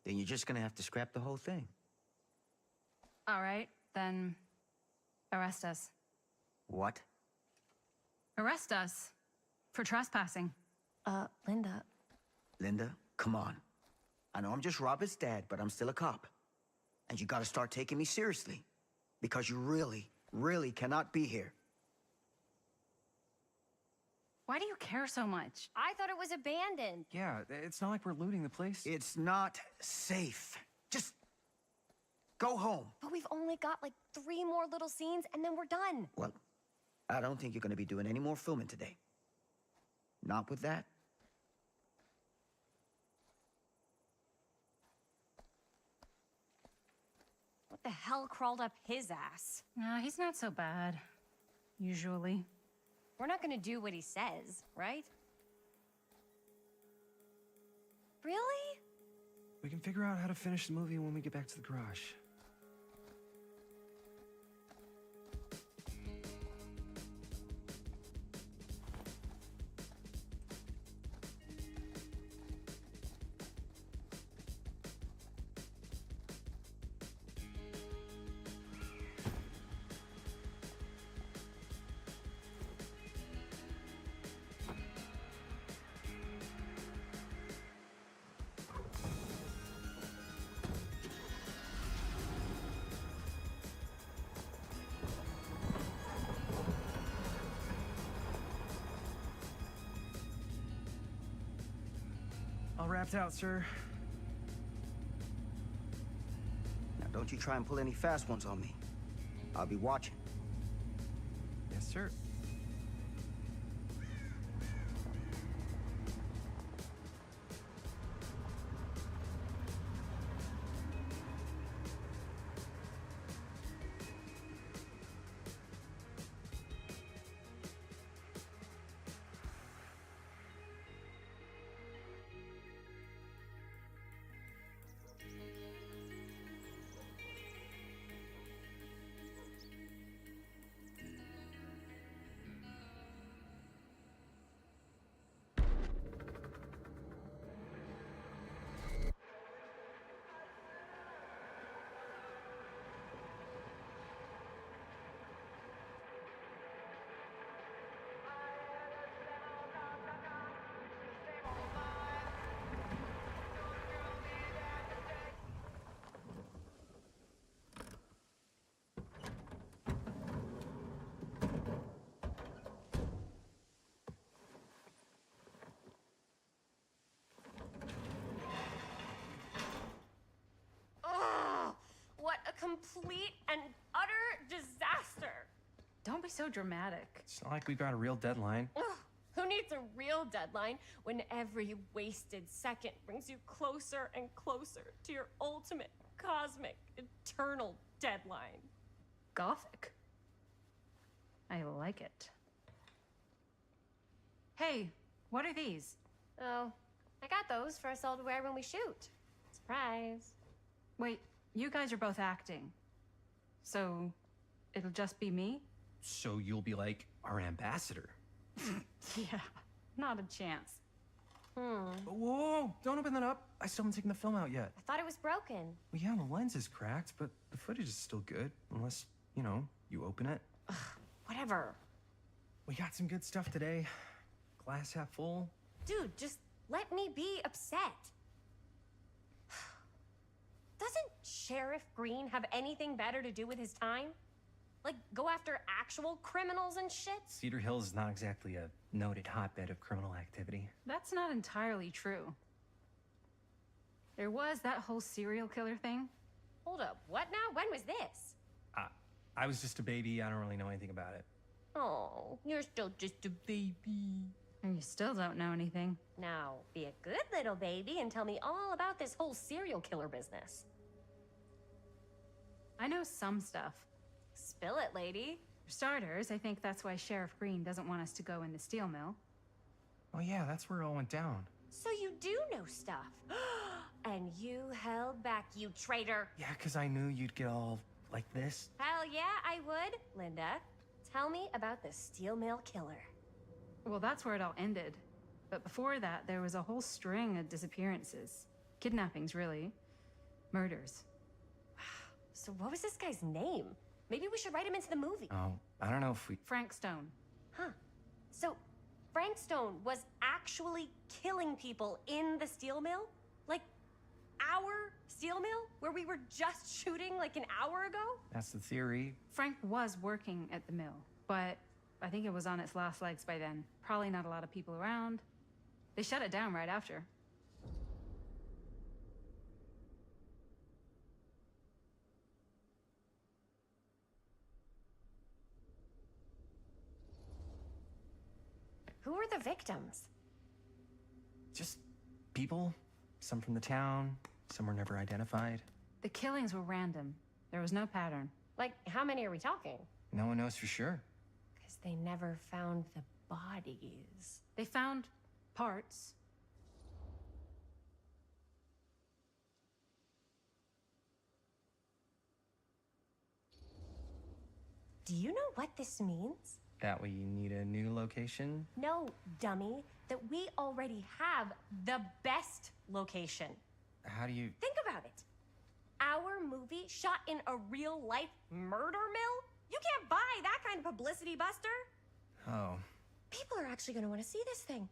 Then you're just gonna have to scrap the whole thing. All right, then arrest us. What? Arrest us for trespassing. Linda. Linda, come on. I know I'm just Robert's dad, but I'm still a cop. And you gotta start taking me seriously. Because you really, really cannot be here. Why do you care so much? I thought it was abandoned. Yeah, it's not like we're looting the place. It's not safe. Just go home. But we've only got like 3 more little scenes and then we're done. Well, I don't think you're gonna be doing any more filming today. Not with that. What the hell crawled up his ass? No, he's not so bad. Usually. We're not gonna do what he says, right? Really? We can figure out how to finish the movie when we get back to the garage. wrapped out, sir. Now, don't you try and pull any fast ones on me. I'll be watching. Yes, sir. Complete and utter disaster. Don't be so dramatic. It's not like we've got a real deadline. Ugh, who needs a real deadline when every wasted second brings you closer and closer to your ultimate, cosmic, eternal deadline? Gothic. I like it. Hey, what are these? Oh, I got those for us all to wear when we shoot. Surprise. Wait, you guys are both acting. So, it'll just be me? So you'll be like our ambassador. Yeah, not a chance. Whoa, don't open that up. I still haven't taken the film out yet. I thought it was broken. Well, yeah, the lens is cracked, but the footage is still good. Unless, you know, you open it. Ugh, whatever. We got some good stuff today. Glass half full. Dude, just let me be upset. Doesn't Sheriff Green have anything better to do with his time? Like, go after actual criminals and shit? Cedar Hills is not exactly a noted hotbed of criminal activity. That's not entirely true. There was that whole serial killer thing. Hold up, what now? When was this? I was just a baby. I don't really know anything about it. Oh, you're still just a baby. And you still don't know anything. Now, be a good little baby and tell me all about this whole serial killer business. I know some stuff. Spill it, lady. For starters, I think that's why Sheriff Green doesn't want us to go in the steel mill. Oh yeah, that's where it all went down. So you do know stuff. And you held back, you traitor. Yeah, because I knew you'd get all like this. Hell yeah, I would. Linda, tell me about the steel mill killer. Well, that's where it all ended. But before that, there was a whole string of disappearances. Kidnappings, really. Murders. So what was this guy's name? Maybe we should write him into the movie. Oh, I don't know if we... Frank Stone. Huh. So Frank Stone was actually killing people in the steel mill? Like, our steel mill? Where we were just shooting like an hour ago? That's the theory. Frank was working at the mill, but I think it was on its last legs by then. Probably not a lot of people around. They shut it down right after. Who were the victims? Just people. Some from the town, some were never identified. The killings were random. There was no pattern. Like, how many are we talking? No one knows for sure. Because they never found the bodies. They found parts. Do you know what this means? That we need a new location? No, dummy. That we already have the best location. How do you... Think about it. Our movie shot in a real-life murder mill? You can't buy that kind of publicity, Buster. Oh. People are actually going to want to see this thing.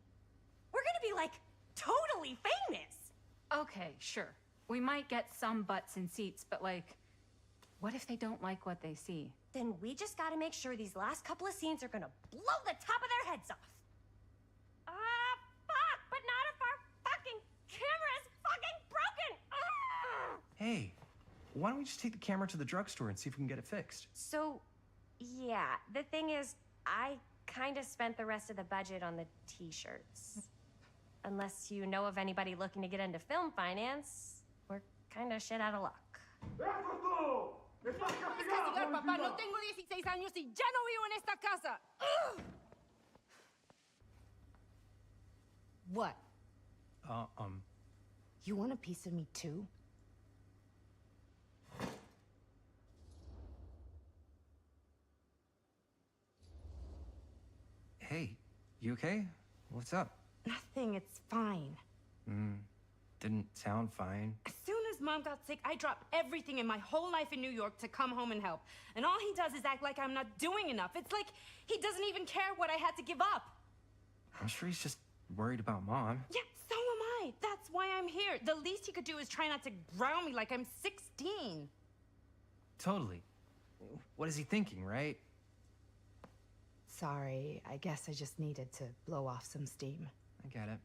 We're going to be, like, totally famous. Okay, sure. We might get some butts in seats, but, like, what if they don't like what they see? Then we just got to make sure these last couple of scenes are going to blow the top of their heads off. Fuck, but not if our fucking camera why don't we just take the camera to the drugstore and see if we can get it fixed? So, yeah, the thing is, I kind of spent the rest of the budget on the t-shirts. Unless you know of anybody looking to get into film finance, we're kind of shit out of luck. Castigar, papá. No tengo 16 años y ya no vivo en esta casa. Ugh! What? You want a piece of me too? Hey, you okay? What's up? Nothing, it's fine. Didn't sound fine. As soon as Mom got sick, I dropped everything in my whole life in New York to come home and help. And all he does is act like I'm not doing enough. It's like he doesn't even care what I had to give up. I'm sure he's just worried about Mom. Yeah, so am I. That's why I'm here. The least he could do is try not to ground me like I'm 16. Totally. What is he thinking, right? Sorry, I guess I just needed to blow off some steam. I get it.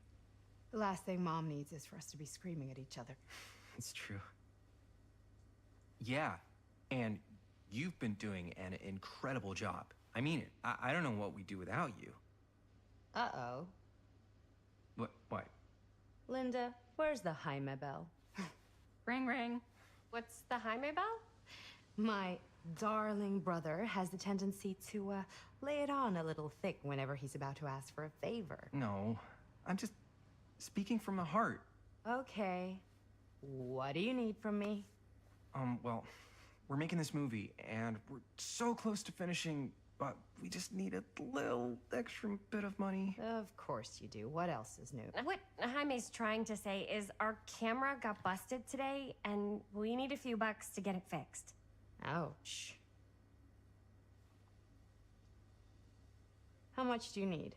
The last thing Mom needs is for us to be screaming at each other. It's true. Yeah, and you've been doing an incredible job. I mean it. I don't know what we'd do without you. Uh-oh. What? Linda, where's the Jaime bell? Ring, ring. What's the Jaime bell? My darling brother has the tendency to lay it on a little thick whenever he's about to ask for a favor. No, I'm just speaking from the heart. Okay. What do you need from me? Well, we're making this movie, and we're so close to finishing, but we just need a little extra bit of money. Of course you do. What else is new? What Jaime's trying to say is our camera got busted today, and we need a few bucks to get it fixed. Ouch. How much do you need?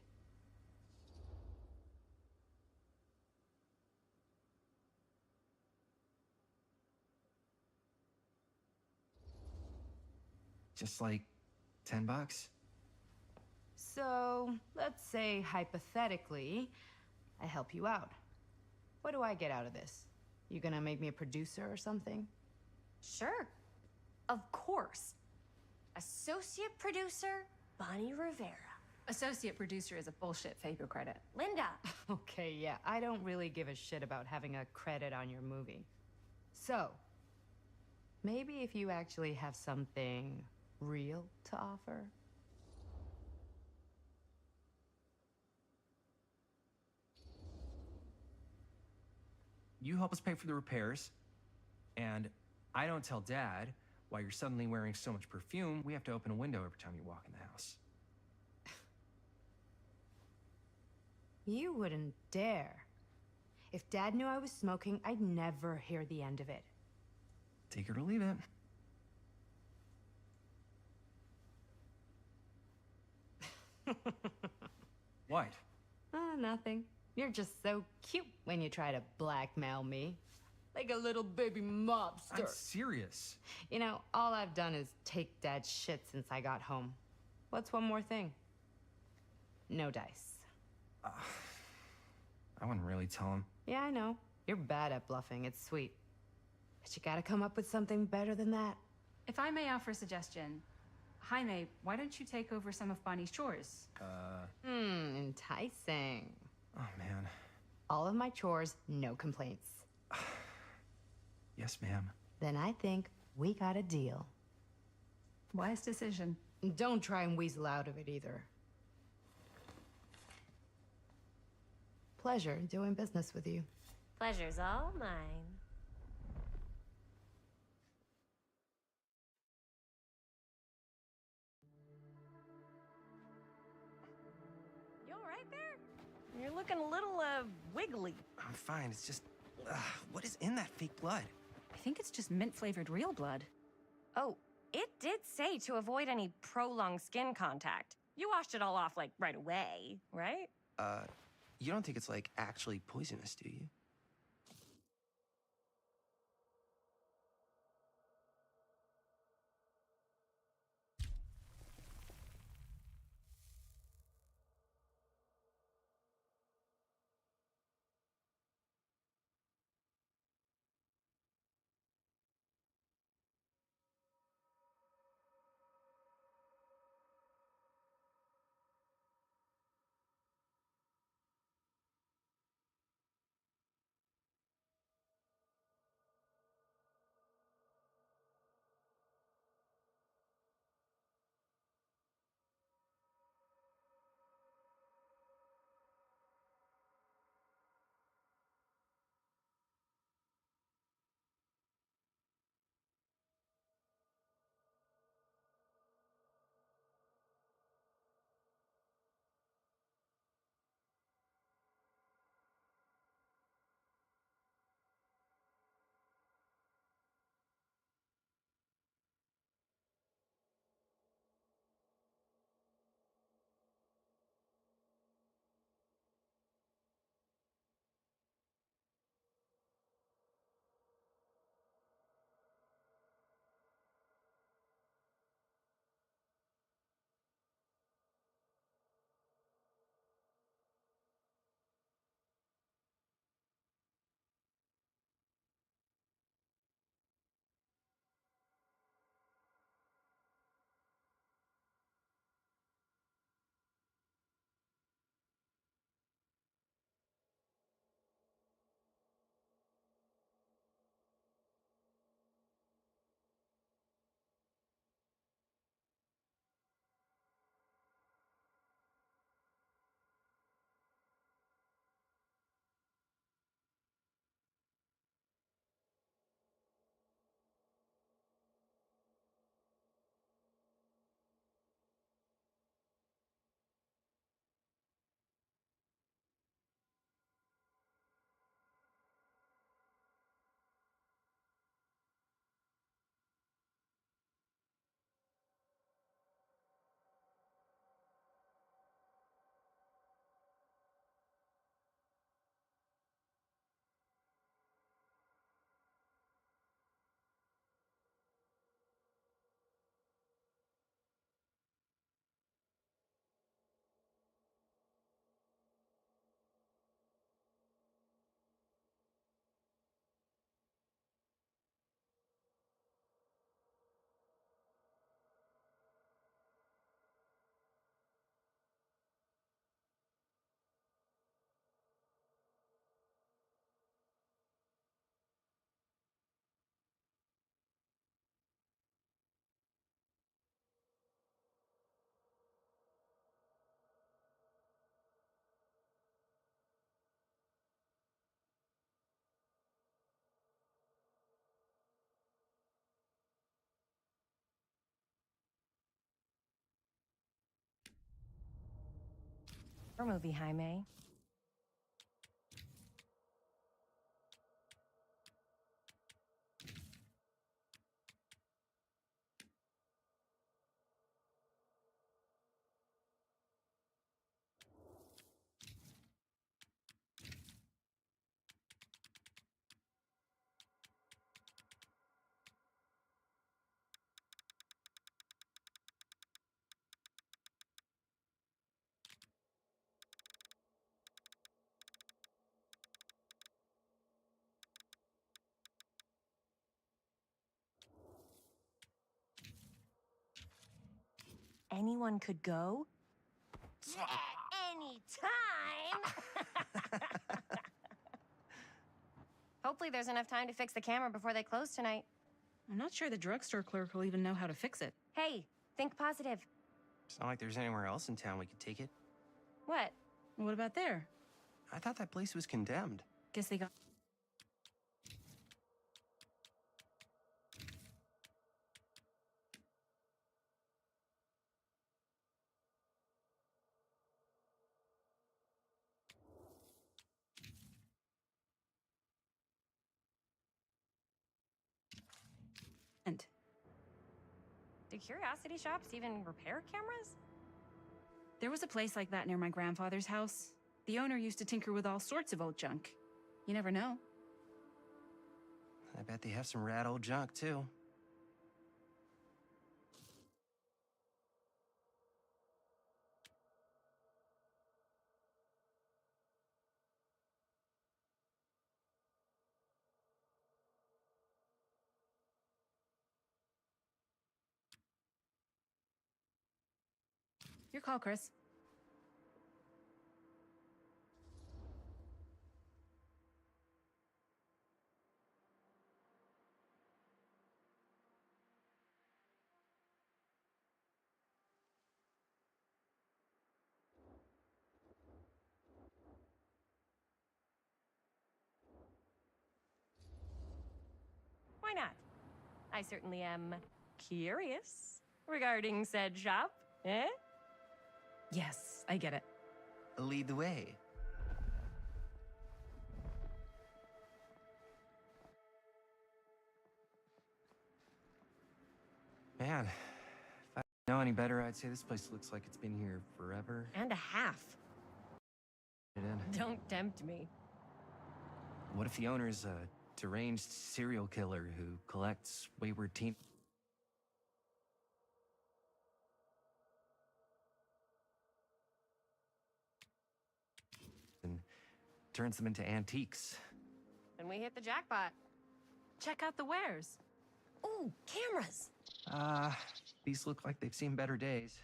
Just like $10. So, let's say hypothetically, I help you out. What do I get out of this? You gonna make me a producer or something? Sure. Of course. Associate producer, Bonnie Rivera. Associate producer is a bullshit fake credit. Linda. Okay, yeah, I don't really give a shit about having a credit on your movie. So, maybe if you actually have something real to offer? You help us pay for the repairs, and I don't tell Dad why you're suddenly wearing so much perfume. We have to open a window every time you walk in the house. You wouldn't dare. If Dad knew I was smoking, I'd never hear the end of it. Take it or leave it. What? Oh, nothing. You're just so cute when you try to blackmail me. Like a little baby mobster. I'm serious. You know, all I've done is take Dad's shit since I got home. What's one more thing? No dice. I wouldn't really tell him. Yeah, I know. You're bad at bluffing. It's sweet. But you gotta come up with something better than that. If I may offer a suggestion, Jaime, why don't you take over some of Bonnie's chores? Enticing. Oh, man. All of my chores, no complaints. Yes, ma'am. Then I think we got a deal. Wise decision. Don't try and weasel out of it either. Pleasure doing business with you. Pleasure's all mine. You all right there? You're looking a little, wiggly. I'm fine. It's just, what is in that fake blood? I think it's just mint-flavored real blood. Oh, it did say to avoid any prolonged skin contact. You washed it all off, like, right away, right? You don't think it's, like, actually poisonous, do you? Or movie, Jaime. Anyone could go? Anytime! Hopefully there's enough time to fix the camera before they close tonight. I'm not sure the drugstore clerk will even know how to fix it. Hey, think positive. It's not like there's anywhere else in town we could take it. What? What about there? I thought that place was condemned. Guess they got... Do curiosity shops even repair cameras? There was a place like that near my grandfather's house. The owner used to tinker with all sorts of old junk. You never know. I bet they have some rad old junk, too. Your call, Chris. Why not? I certainly am curious regarding said shop, eh? Yes, I get it. Lead the way. Man, if I didn't know any better, I'd say this place looks like it's been here forever. And a half. It in. Don't tempt me. What if the owner's a deranged serial killer who collects wayward teen... and turns them into antiques? Then we hit the jackpot. Check out the wares. Ooh, cameras! These look like they've seen better days.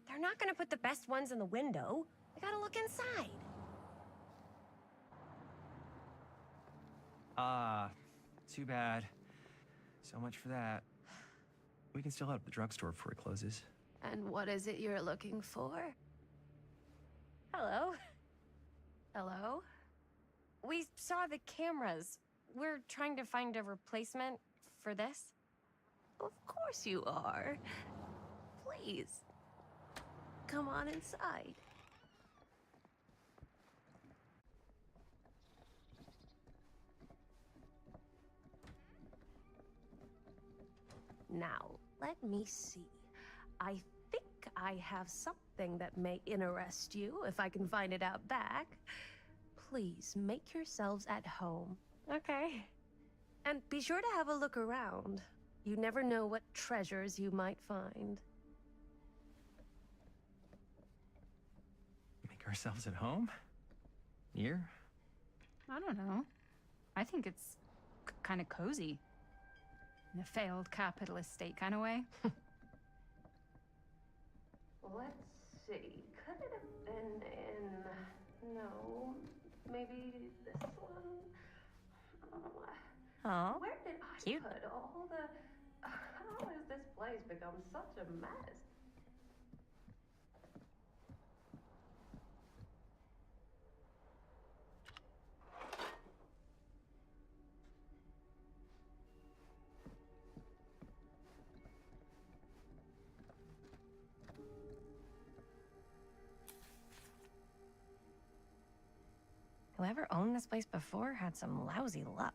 They're not gonna put the best ones in the window. I gotta look inside. Too bad. So much for that. We can still head up the drugstore before it closes. And what is it you're looking for? Hello. Hello? We saw the cameras. We're trying to find a replacement for this. Of course you are. Please, come on inside. Now, let me see. I think I have something that may interest you, if I can find it out back. Please, make yourselves at home. Okay. And be sure to have a look around. You never know what treasures you might find. Make ourselves at home? Here? I don't know. I think it's kind of cozy. In a failed capitalist state kind of way. Let's see. Could it have been in... No. Maybe this one? Oh, Where did I cute. put all the... How has this place become such a mess? Whoever owned this place before had some lousy luck.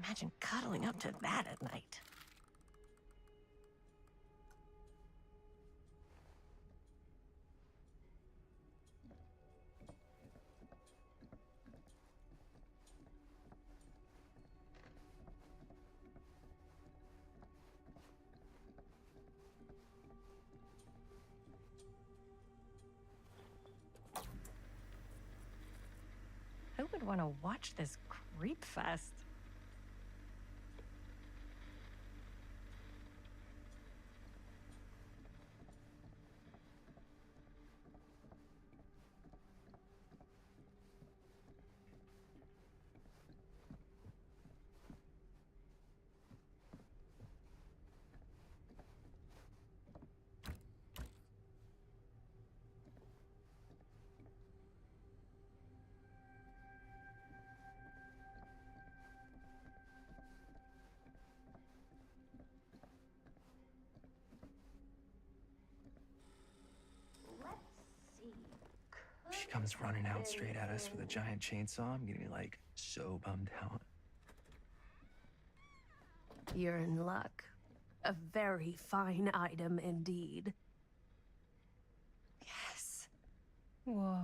Imagine cuddling up to that at night. Who would want to watch this creep fest? She comes running out straight at us with a giant chainsaw. I'm gonna be like so bummed out. You're in luck. A very fine item indeed. Yes. Whoa.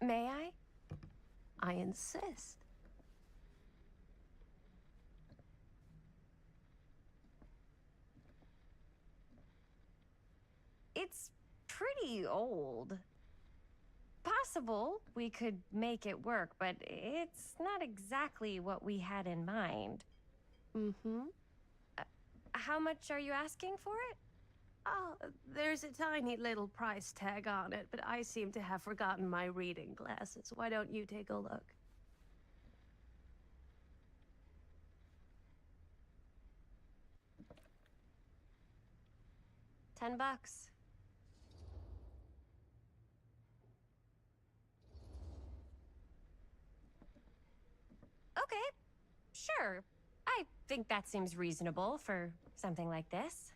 May I? I insist. It's pretty old. Possible we could make it work, but it's not exactly what we had in mind. Mm-hmm. How much are you asking for it? Oh, there's a tiny little price tag on it, but I seem to have forgotten my reading glasses. Why don't you take a look? $10. Okay, sure. I think that seems reasonable for something like this.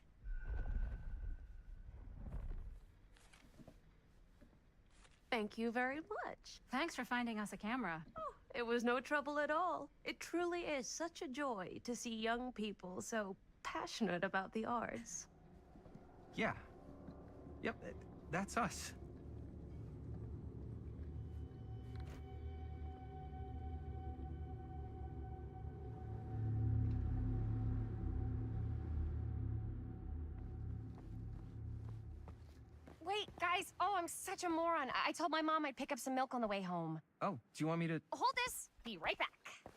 Thank you very much. Thanks for finding us a camera. Oh, it was no trouble at all. It truly is such a joy to see young people so passionate about the arts. Yeah. Yep, that's us. Wait, guys. Oh, I'm such a moron. I told my mom I'd pick up some milk on the way home. Oh, do you want me to... Hold this. Be right back.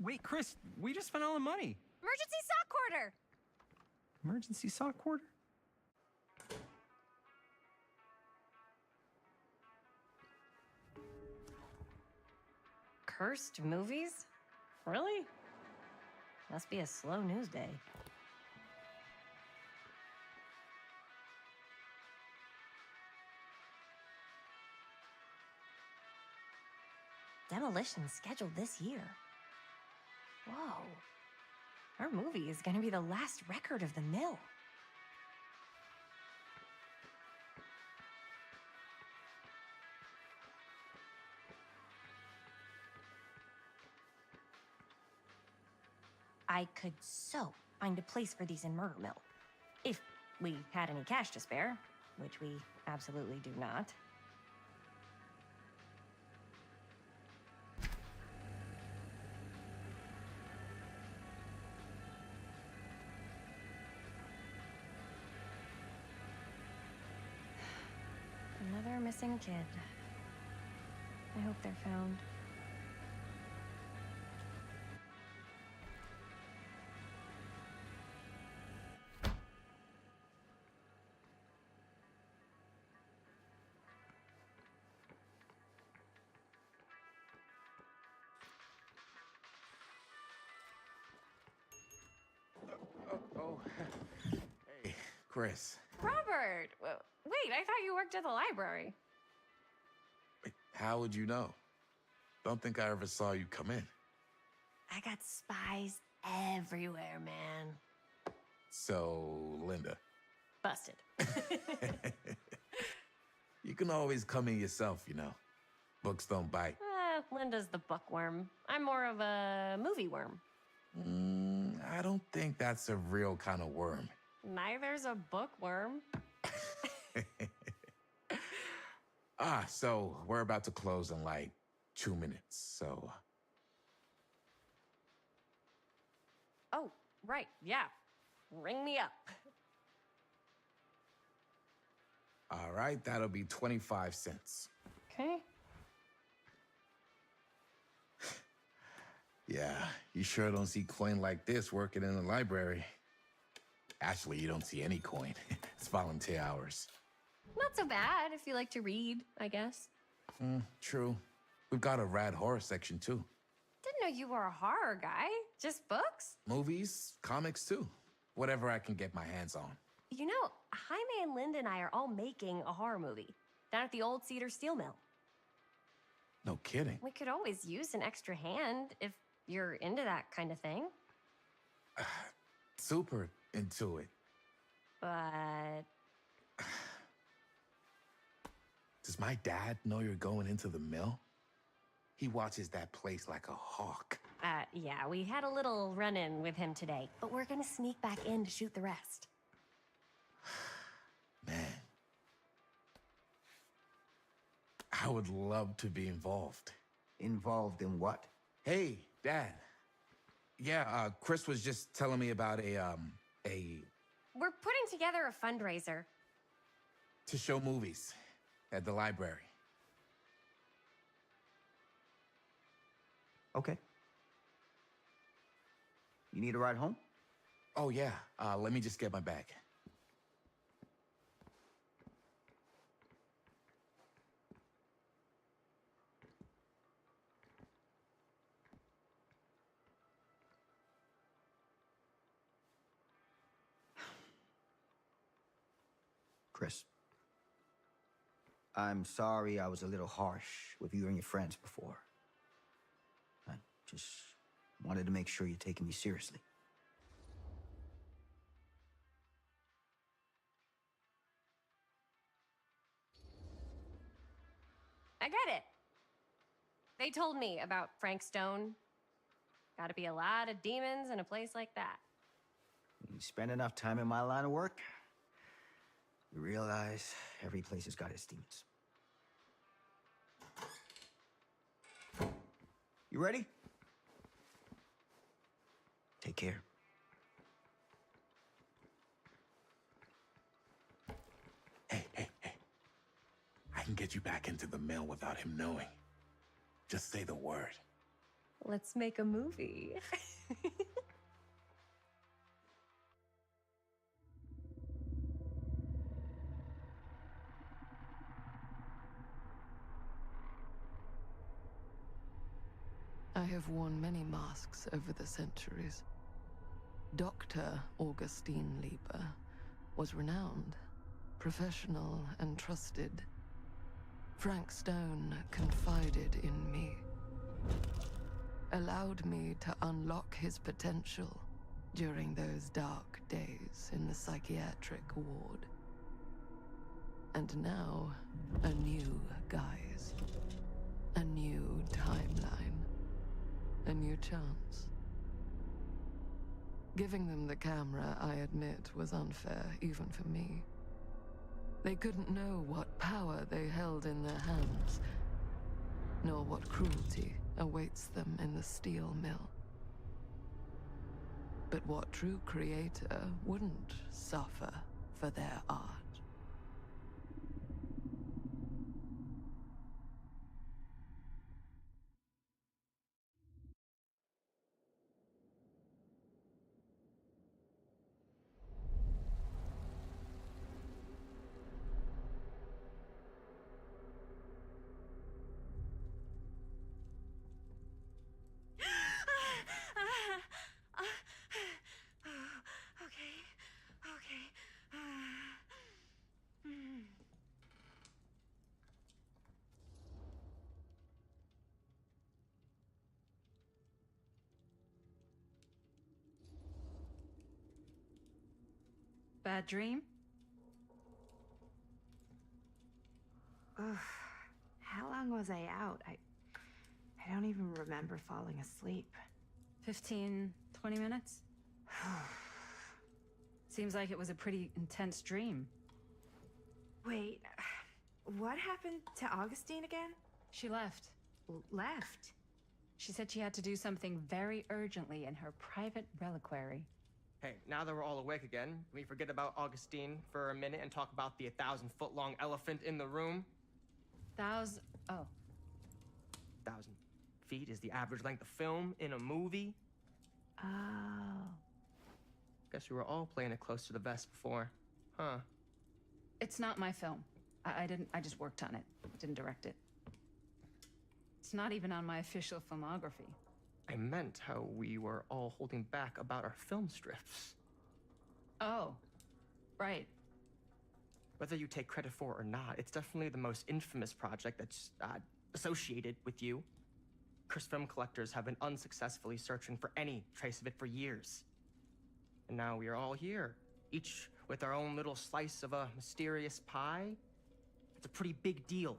Wait, Chris, we just spent all the money. Emergency sock quarter. Emergency sock quarter? Cursed movies? Really? Must be a slow news day. Demolition scheduled this year. Whoa. Our movie is gonna be the last record of the mill. I could so find a place for these in Murder Mill. If we had any cash to spare, which we absolutely do not. Another missing kid. I hope they're found. Hey, Chris. Robert! Wait, I thought you worked at the library. How would you know? Don't think I ever saw you come in. I got spies everywhere, man. So, Linda. Busted. You can always come in yourself, you know. Books don't bite. Linda's the bookworm. I'm more of a movie worm. I don't think that's a real kind of worm. Neither's a bookworm. So we're about to close in like 2 minutes, so... Oh, right, yeah. Ring me up. All right, that'll be 25 cents. Okay. Yeah, you sure don't see coin like this working in the library. Actually, you don't see any coin. It's volunteer hours. Not so bad if you like to read, I guess. True. We've got a rad horror section, too. Didn't know you were a horror guy. Just books? Movies, comics, too. Whatever I can get my hands on. You know, Jaime and Linda and I are all making a horror movie down at the old Cedar Steel Mill. No kidding. We could always use an extra hand if you're into that kind of thing. Super into it. But... Does my dad know you're going into the mill? He watches that place like a hawk. Yeah, we had a little run-in with him today, but we're gonna sneak back in to shoot the rest. Man. I would love to be involved. Involved in what? Hey, Dad. Yeah, Chris was just telling me about a... We're putting together a fundraiser. to show movies at the library. Okay. You need a ride home? Oh, yeah. Let me just get my bag. Chris, I'm sorry I was a little harsh with you and your friends before. I just wanted to make sure you're taking me seriously. I get it. They told me about Frank Stone. Gotta be a lot of demons in a place like that. You spend enough time in my line of work, you realize every place has got its demons. You ready? Take care. Hey. I can get you back into the mill without him knowing. Just say the word. Let's make a movie. I have worn many masks over the centuries. Dr. Augustine Lieber was renowned, professional, and trusted. Frank Stone confided in me, allowed me to unlock his potential during those dark days in the psychiatric ward. And now, a new guise, a new timeline. A new chance. Giving them the camera, I admit, was unfair, even for me. They couldn't know what power they held in their hands, nor what cruelty awaits them in the steel mill. But what true creator wouldn't suffer for their art? Bad dream? Ugh. How long was I out? I don't even remember falling asleep. 15, 20 minutes? Seems like it was a pretty intense dream. Wait, what happened to Augustine again? She left. Left? She said she had to do something very urgently in her private reliquary. Hey, now that we're all awake again, can we forget about Augustine for a minute and talk about the 1,000-foot-long elephant in the room? Oh. 1,000 feet is the average length of film in a movie. Oh. Guess we were all playing it close to the vest before, huh? It's not my film. I just worked on it. Didn't direct it. It's not even on my official filmography. I meant how we were all holding back about our film strips. Oh, right. Whether you take credit for it or not, it's definitely the most infamous project that's associated with you. Cursed film collectors have been unsuccessfully searching for any trace of it for years. And now we are all here, each with our own little slice of a mysterious pie. It's a pretty big deal.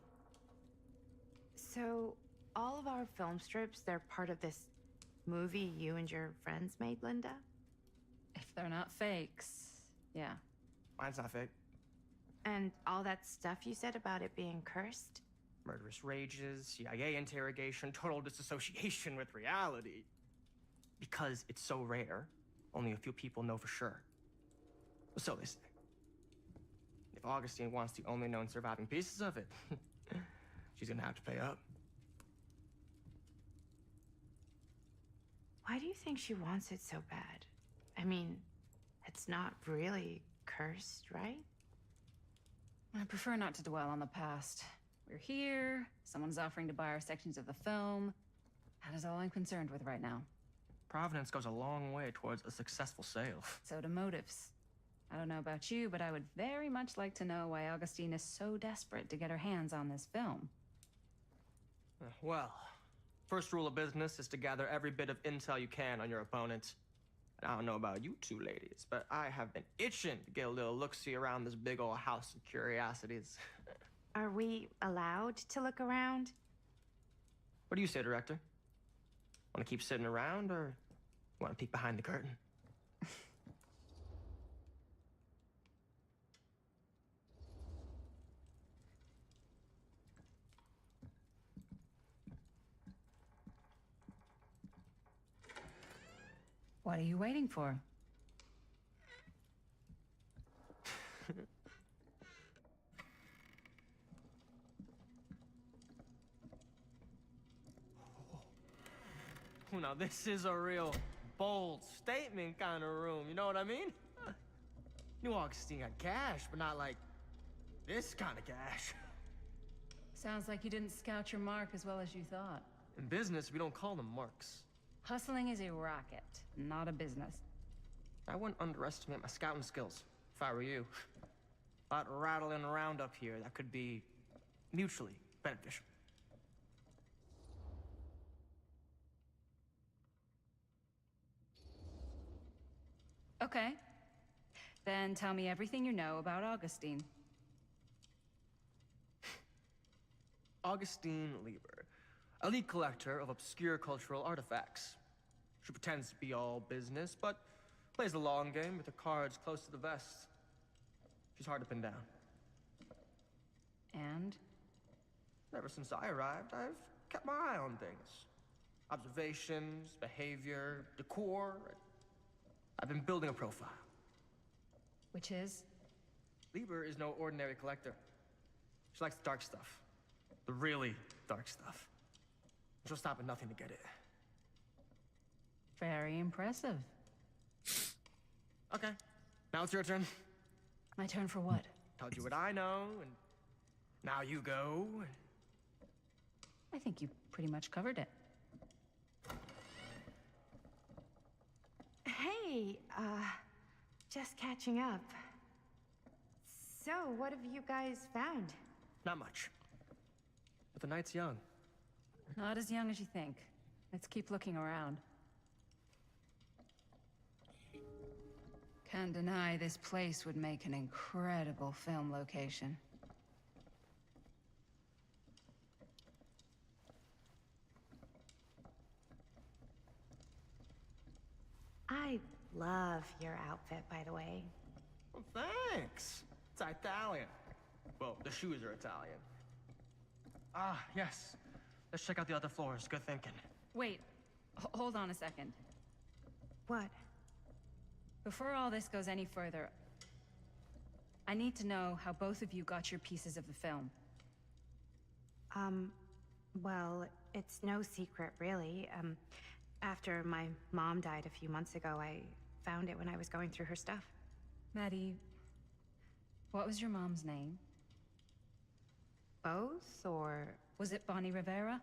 So, all of our film strips, they're part of this movie you and your friends made, Linda? If they're not fakes, yeah. Mine's not fake. And all that stuff you said about it being cursed? Murderous rages, CIA interrogation, total disassociation with reality. Because it's so rare, only a few people know for sure. So they say. If Augustine wants the only known surviving pieces of it, she's gonna have to pay up. Why do you think she wants it so bad? I mean, it's not really cursed, right? I prefer not to dwell on the past. We're here, someone's offering to buy our sections of the film. That is all I'm concerned with right now. Providence goes a long way towards a successful sale. So do motives. I don't know about you, but I would very much like to know why Augustine is so desperate to get her hands on this film. Well, first rule of business is to gather every bit of intel you can on your opponent. And I don't know about you two ladies, but I have been itching to get a little look-see around this big old house of curiosities. Are we allowed to look around? What do you say, director? Want to keep sitting around, or want to peek behind the curtain? What are you waiting for? Now, this is a real bold statement kind of room, you know what I mean? New Augustine got cash, but not like this kind of cash. Sounds like you didn't scout your mark as well as you thought. In business, we don't call them marks. Hustling is a racket, not a business. I wouldn't underestimate my scouting skills, if I were you. A lot rattling around up here that could be mutually beneficial. Okay. Then tell me everything you know about Augustine. Augustine Lieber, elite collector of obscure cultural artifacts. She pretends to be all business, but Plays the long game with the cards close to the vest. She's hard to pin down. And? Ever since I arrived, I've kept my eye on things. Observations, behavior, decor. I've been building a profile. Which is? Lieber is no ordinary collector. She likes the dark stuff. The really dark stuff. She'll stop at nothing to get it. Very impressive. Okay, now it's your turn. My turn for what? Told you what I know, and now you go. I think you pretty much covered it. Hey, just catching up. So, what have you guys found? Not much. But the night's young. Not as young as you think. Let's keep looking around. Can't deny this place would make an incredible film location. I love your outfit, by the way. Well, thanks. It's Italian. Well, the shoes are Italian. Ah, yes. Let's check out the other floors. Good thinking. Wait, hold on a second. What? Before all this goes any further, I need to know how both of you got your pieces of the film. Well, it's no secret, really. After my mom died a few months ago, I found it when I was going through her stuff. Maddie, what was your mom's name? Both, or... Was it Bonnie Rivera?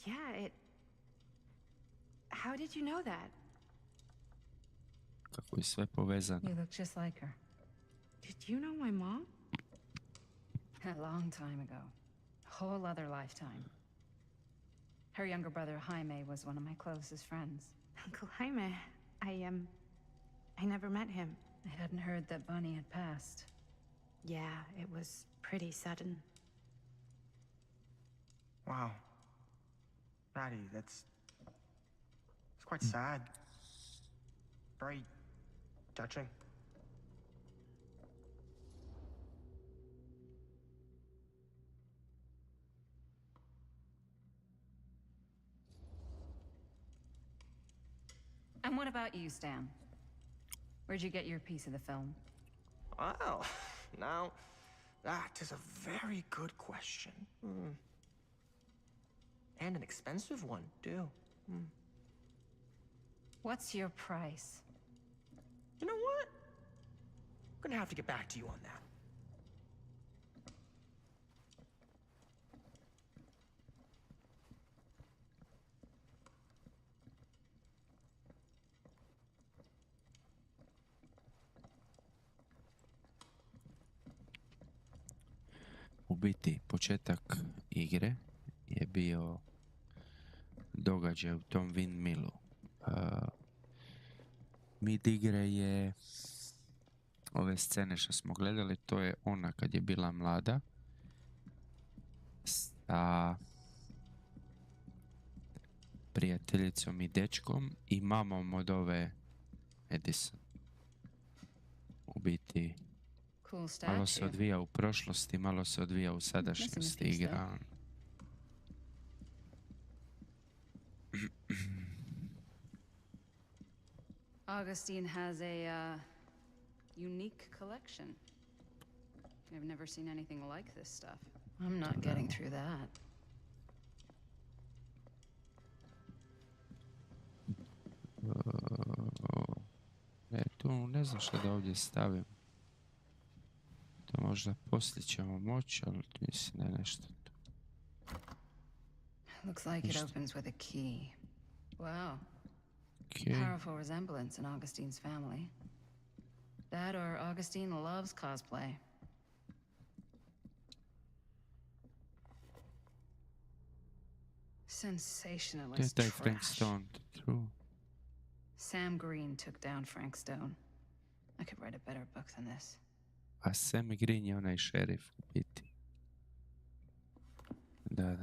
Yeah, it... How did you know that? Kako je sve povezano. You look just like her. Did you know my mom? A long time ago. A whole other lifetime. Her younger brother, Jaime, was one of my closest friends. Uncle Jaime, I never met him. I hadn't heard that Bonnie had passed. Yeah, it was pretty sudden. Wow. Maddie, it's quite sad. Very touching. And what about you, Stan? Where'd you get your piece of the film? Well, now, that is a very good question. And an expensive one, too. What's your price? You know what? I'm gonna have to get back to you on that. U biti, početak igre je bio događaj u tom windmillu. Mid igre je ove scene što smo gledali, to je ona kad je bila mlada sa prijateljicom i dečkom i mamom od ove Edison. U biti malo se odvija u prošlosti, malo se odvija u sadašnjosti igra. Augustine has a unique collection. I've never seen anything like this stuff. I'm not getting through that. Tu ne znam što da ovdje stavim. To možda poslije ćemo moći, ali mislim da je nešto tu. Looks like it opens with a key. Wow. Okay. Powerful resemblance in Augustine's family. That or Augustine loves cosplay. Sensationalist Taj Frank trash. Stone, true. Sam Green took down Frank Stone. I could write a better book than this. A Sam Green je onaj šerif u biti. Da.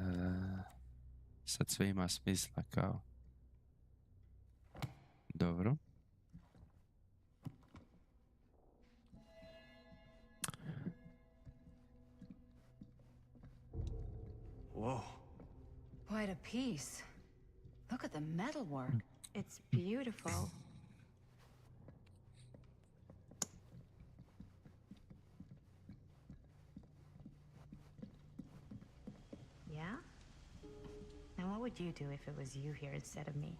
Sad sve ima smisla kao. Dobro. Whoa. Quite a piece. Look at the metalwork. It's beautiful. Yeah? And what would you do if it was you here instead of me?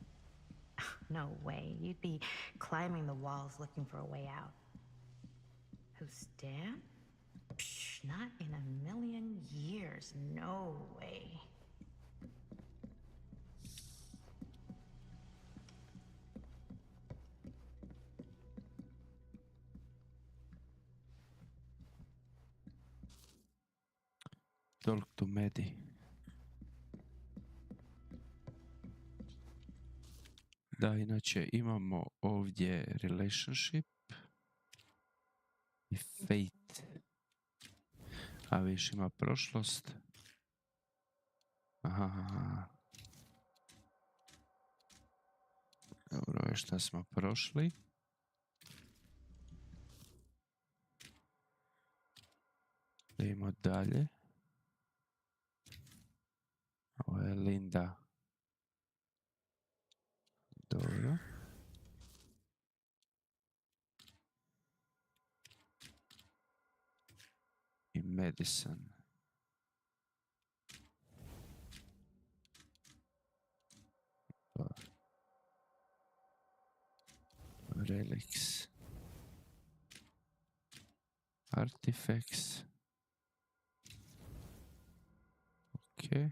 No way. You'd be climbing the walls looking for a way out. Who, Stan? Psh, not in a million years. No way. Talk to Medi. Da, inače imamo ovdje relationship i fate. A viš ima prošlost. Aha. Dobro je šta smo prošli. Idemo dalje. Ovo je Linda. Dobro. I Madison. Relics. Artifacts. Okay.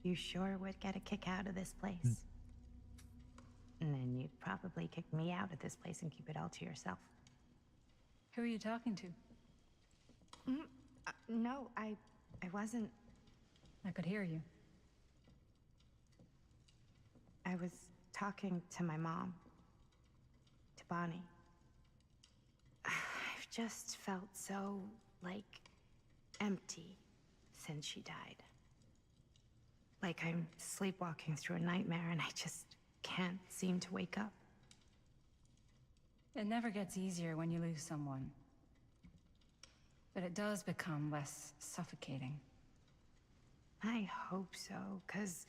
You sure would get a kick out of this place. And then you'd probably kick me out of this place and keep it all to yourself. Who are you talking to? No, I wasn't. I could hear you. I was talking to my mom. To Bonnie. I've just felt so, like, empty since she died. Like I'm sleepwalking through a nightmare and I just can't seem to wake up. It never gets easier when you lose someone. But it does become less suffocating. I hope so, because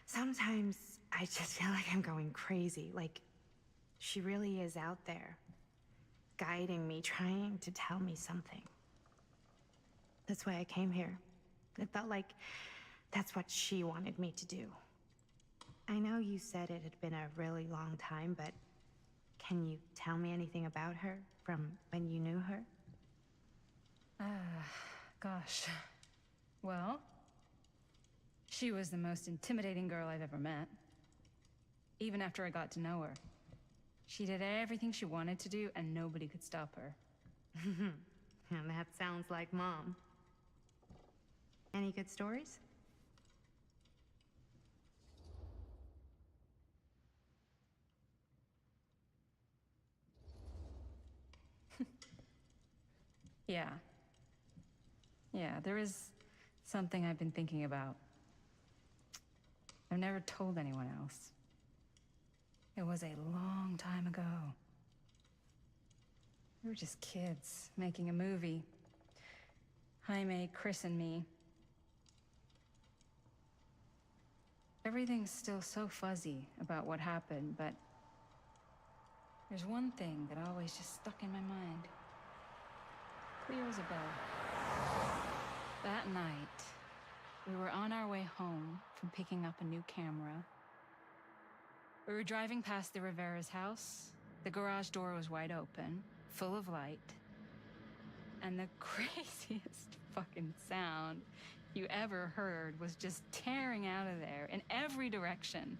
sometimes I just feel like I'm going crazy. Like she really is out there, guiding me, trying to tell me something. That's why I came here. It felt like that's what she wanted me to do. I know you said it had been a really long time, but can you tell me anything about her from when you knew her? Gosh. Well, she was the most intimidating girl I've ever met. Even after I got to know her. She did everything she wanted to do, and nobody could stop her. And that sounds like Mom. Any good stories? Yeah, there is something I've been thinking about. I've never told anyone else. It was a long time ago. We were just kids making a movie. Jaime, Chris, and me. Everything's still so fuzzy about what happened, but there's one thing that always just stuck in my mind. Clear as a bell. That night, we were on our way home from picking up a new camera. We were driving past the Rivera's house. The garage door was wide open, full of light. And the craziest fucking sound you ever heard was just tearing out of there in every direction.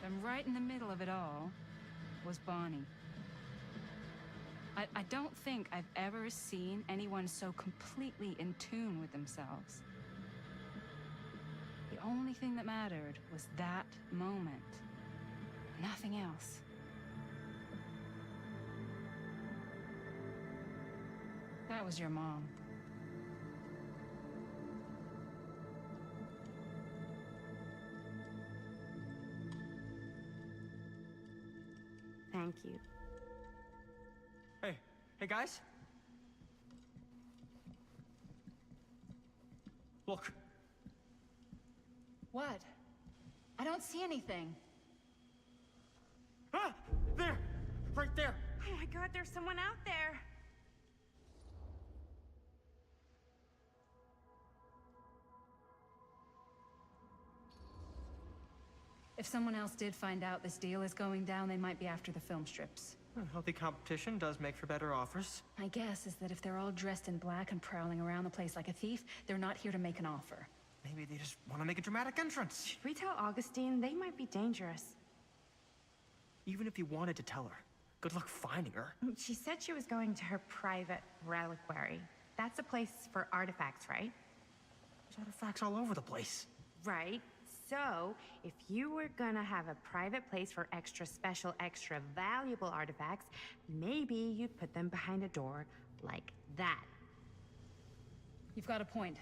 And right in the middle of it all was Bonnie. I don't think I've ever seen anyone so completely in tune with themselves. The only thing that mattered was that moment. Nothing else. That was your mom. Thank you. Hey guys. Look. What? I don't see anything. Ah! There! Right there! Oh my god, there's someone out there. If someone else did find out this deal is going down, they might be after the film strips. Healthy competition does make for better offers. My guess is that if they're all dressed in black and prowling around the place like a thief, they're not here to make an offer. Maybe they just want to make a dramatic entrance. Should we tell Augustine? They might be dangerous. Even if you wanted to tell her, good luck finding her. She said she was going to her private reliquary. That's a place for artifacts, right? There's artifacts all over the place. Right. So, if you were gonna have a private place for extra special, extra valuable artifacts, maybe you'd put them behind a door like that. You've got a point.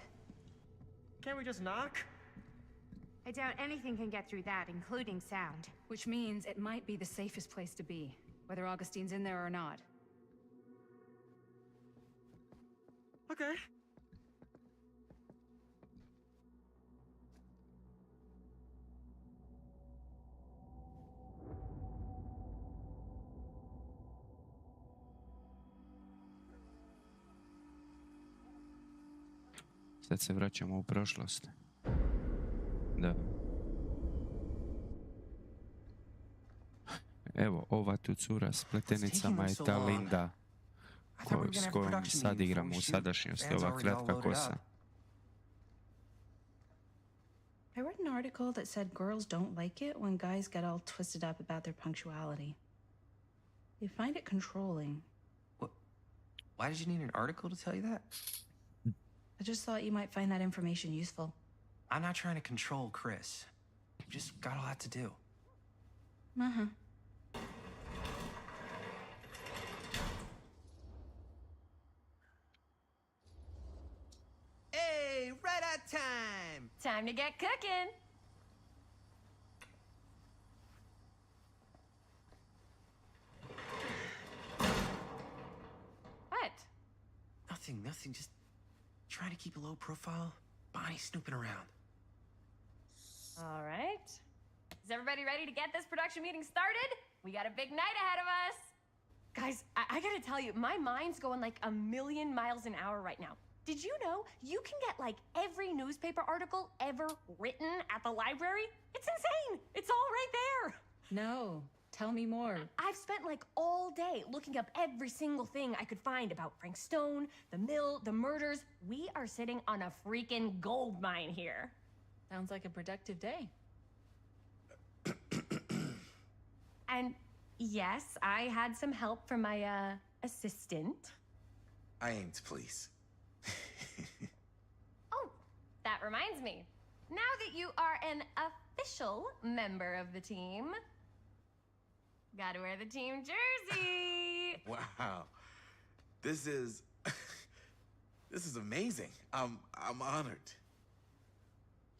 Can't we just knock? I doubt anything can get through that, including sound. Which means it might be the safest place to be, whether Augustine's in there or not. Okay. Sad se vraćamo u prošlost. Da. Evo, ova tu cura s pletenicama je ta Linda s kojom sad igramo u sadašnjosti, ova kratka kosa. I read an article that said girls don't like it when guys get all twisted up about their punctuality. They find it controlling. What? Why did you need an article to tell you that? I just thought you might find that information useful. I'm not trying to control Chris. You've just got a lot to do. Uh-huh. Hey, right on time! Time to get cooking. What? Nothing, just trying to keep a low profile. Bonnie snooping around. All right. Is everybody ready to get this production meeting started? We got a big night ahead of us. Guys, I gotta tell you, my mind's going like a million miles an hour right now. Did you know you can get like every newspaper article ever written at the library? It's insane. It's all right there. No, tell me more. I've spent like all day looking up every single thing I could find about Frank Stone, the mill, the murders. We are sitting on a freaking gold mine here. Sounds like a productive day. And yes, I had some help from my assistant. I aim to please. Oh, that reminds me. Now that you are an official member of the team, gotta wear the team jersey. Wow. This is amazing. I'm honored.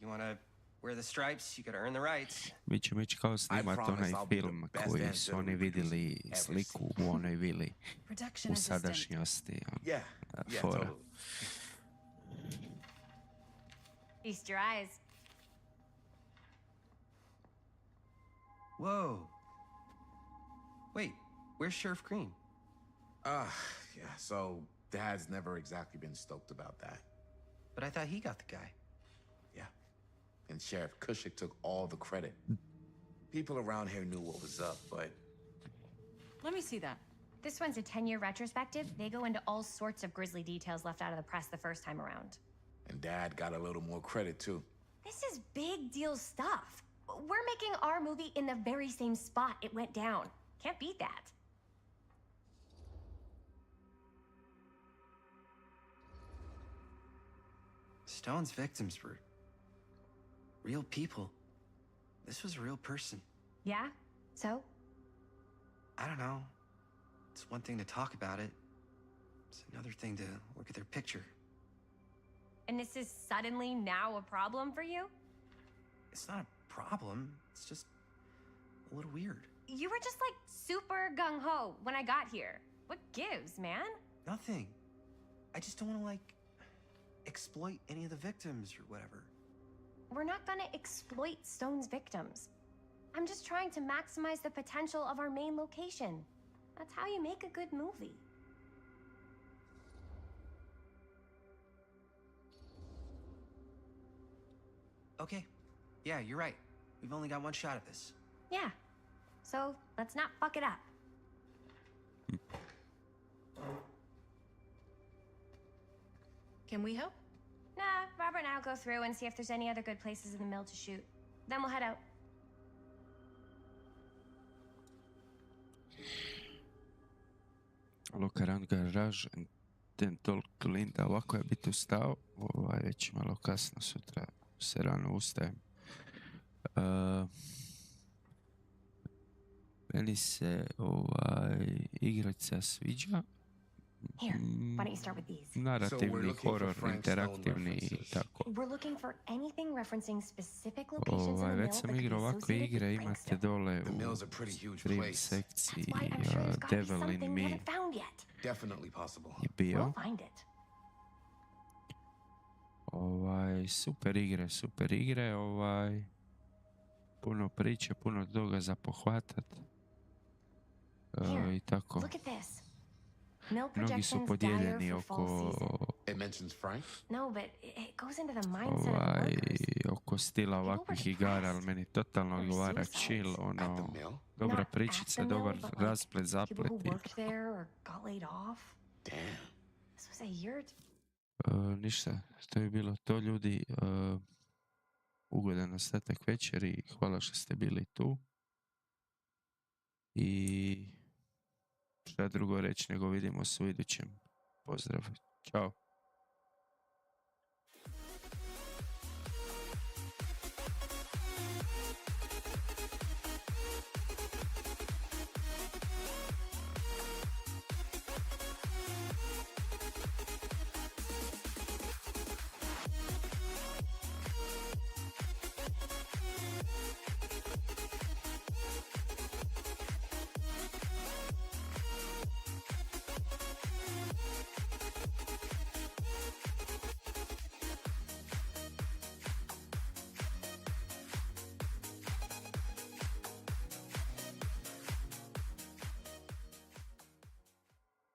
You wanna wear the stripes? You gotta earn the rights. Mi ćemo ići kao snimat onaj film koji su oni vidjeli sliku u onoj vili u sadašnjosti. Yeah, fora. totally. Feast your eyes. Whoa. Wait, where's Sheriff Green? Yeah, so Dad's never exactly been stoked about that. But I thought he got the guy. Yeah. And Sheriff Cushik took all the credit. People around here knew what was up, but... Let me see that. This one's a 10-year retrospective. They go into all sorts of grisly details left out of the press the first time around. And Dad got a little more credit, too. This is big deal stuff. We're making our movie in the very same spot it went down. Can't beat that. Stone's victims were real people. This was a real person. Yeah? So? I don't know. It's one thing to talk about it. It's another thing to look at their picture. And this is suddenly now a problem for you? It's not a problem. It's just a little weird. You were just like super gung-ho when I got here. What gives, man? Nothing. I just don't want to, like, exploit any of the victims or whatever. We're not gonna exploit Stone's victims. I'm just trying to maximize the potential of our main location. That's how you make a good movie. Okay. Yeah, you're right. We've only got one shot at this. Yeah. So let's not fuck it up. Can we help? Nah, Robert and I'll go through and see if there's any other good places in the mill to shoot. Then we'll head out. Look around garage and then talk to Linda. Ovako ja bi tu stao. Već malo kasno sutra se rano ustajem. Meni se igrica sviđa. Here, why don't you start with these? Narativni, horor, interaktivni i tako. We're looking for anything referencing specific locations in the mill Već sam igrao ovakve igre, imate dole u stream sekciji Devil in Me Definitely possible. je bio. We'll find it. Super igre, puno priče, puno toga za pohvatat. I tako. Look at this. Mill Mnogi su projections podijeljeni dire for fall oko season. It mentions Frank? No, but it goes into the mindset of the workers. oko stila ovakvih igara, ali meni totalno odgovara chill, ono, dobra Not pričica, at the mill, dobar but, like, rasplet, zaplet. People who worked there or got laid off. Damn. This was a year. Ništa, to je bilo to, ljudi. Ugodan ostatak večeri, hvala što ste bili tu. I šta drugo reći nego vidimo se u idućem. Pozdrav, čao.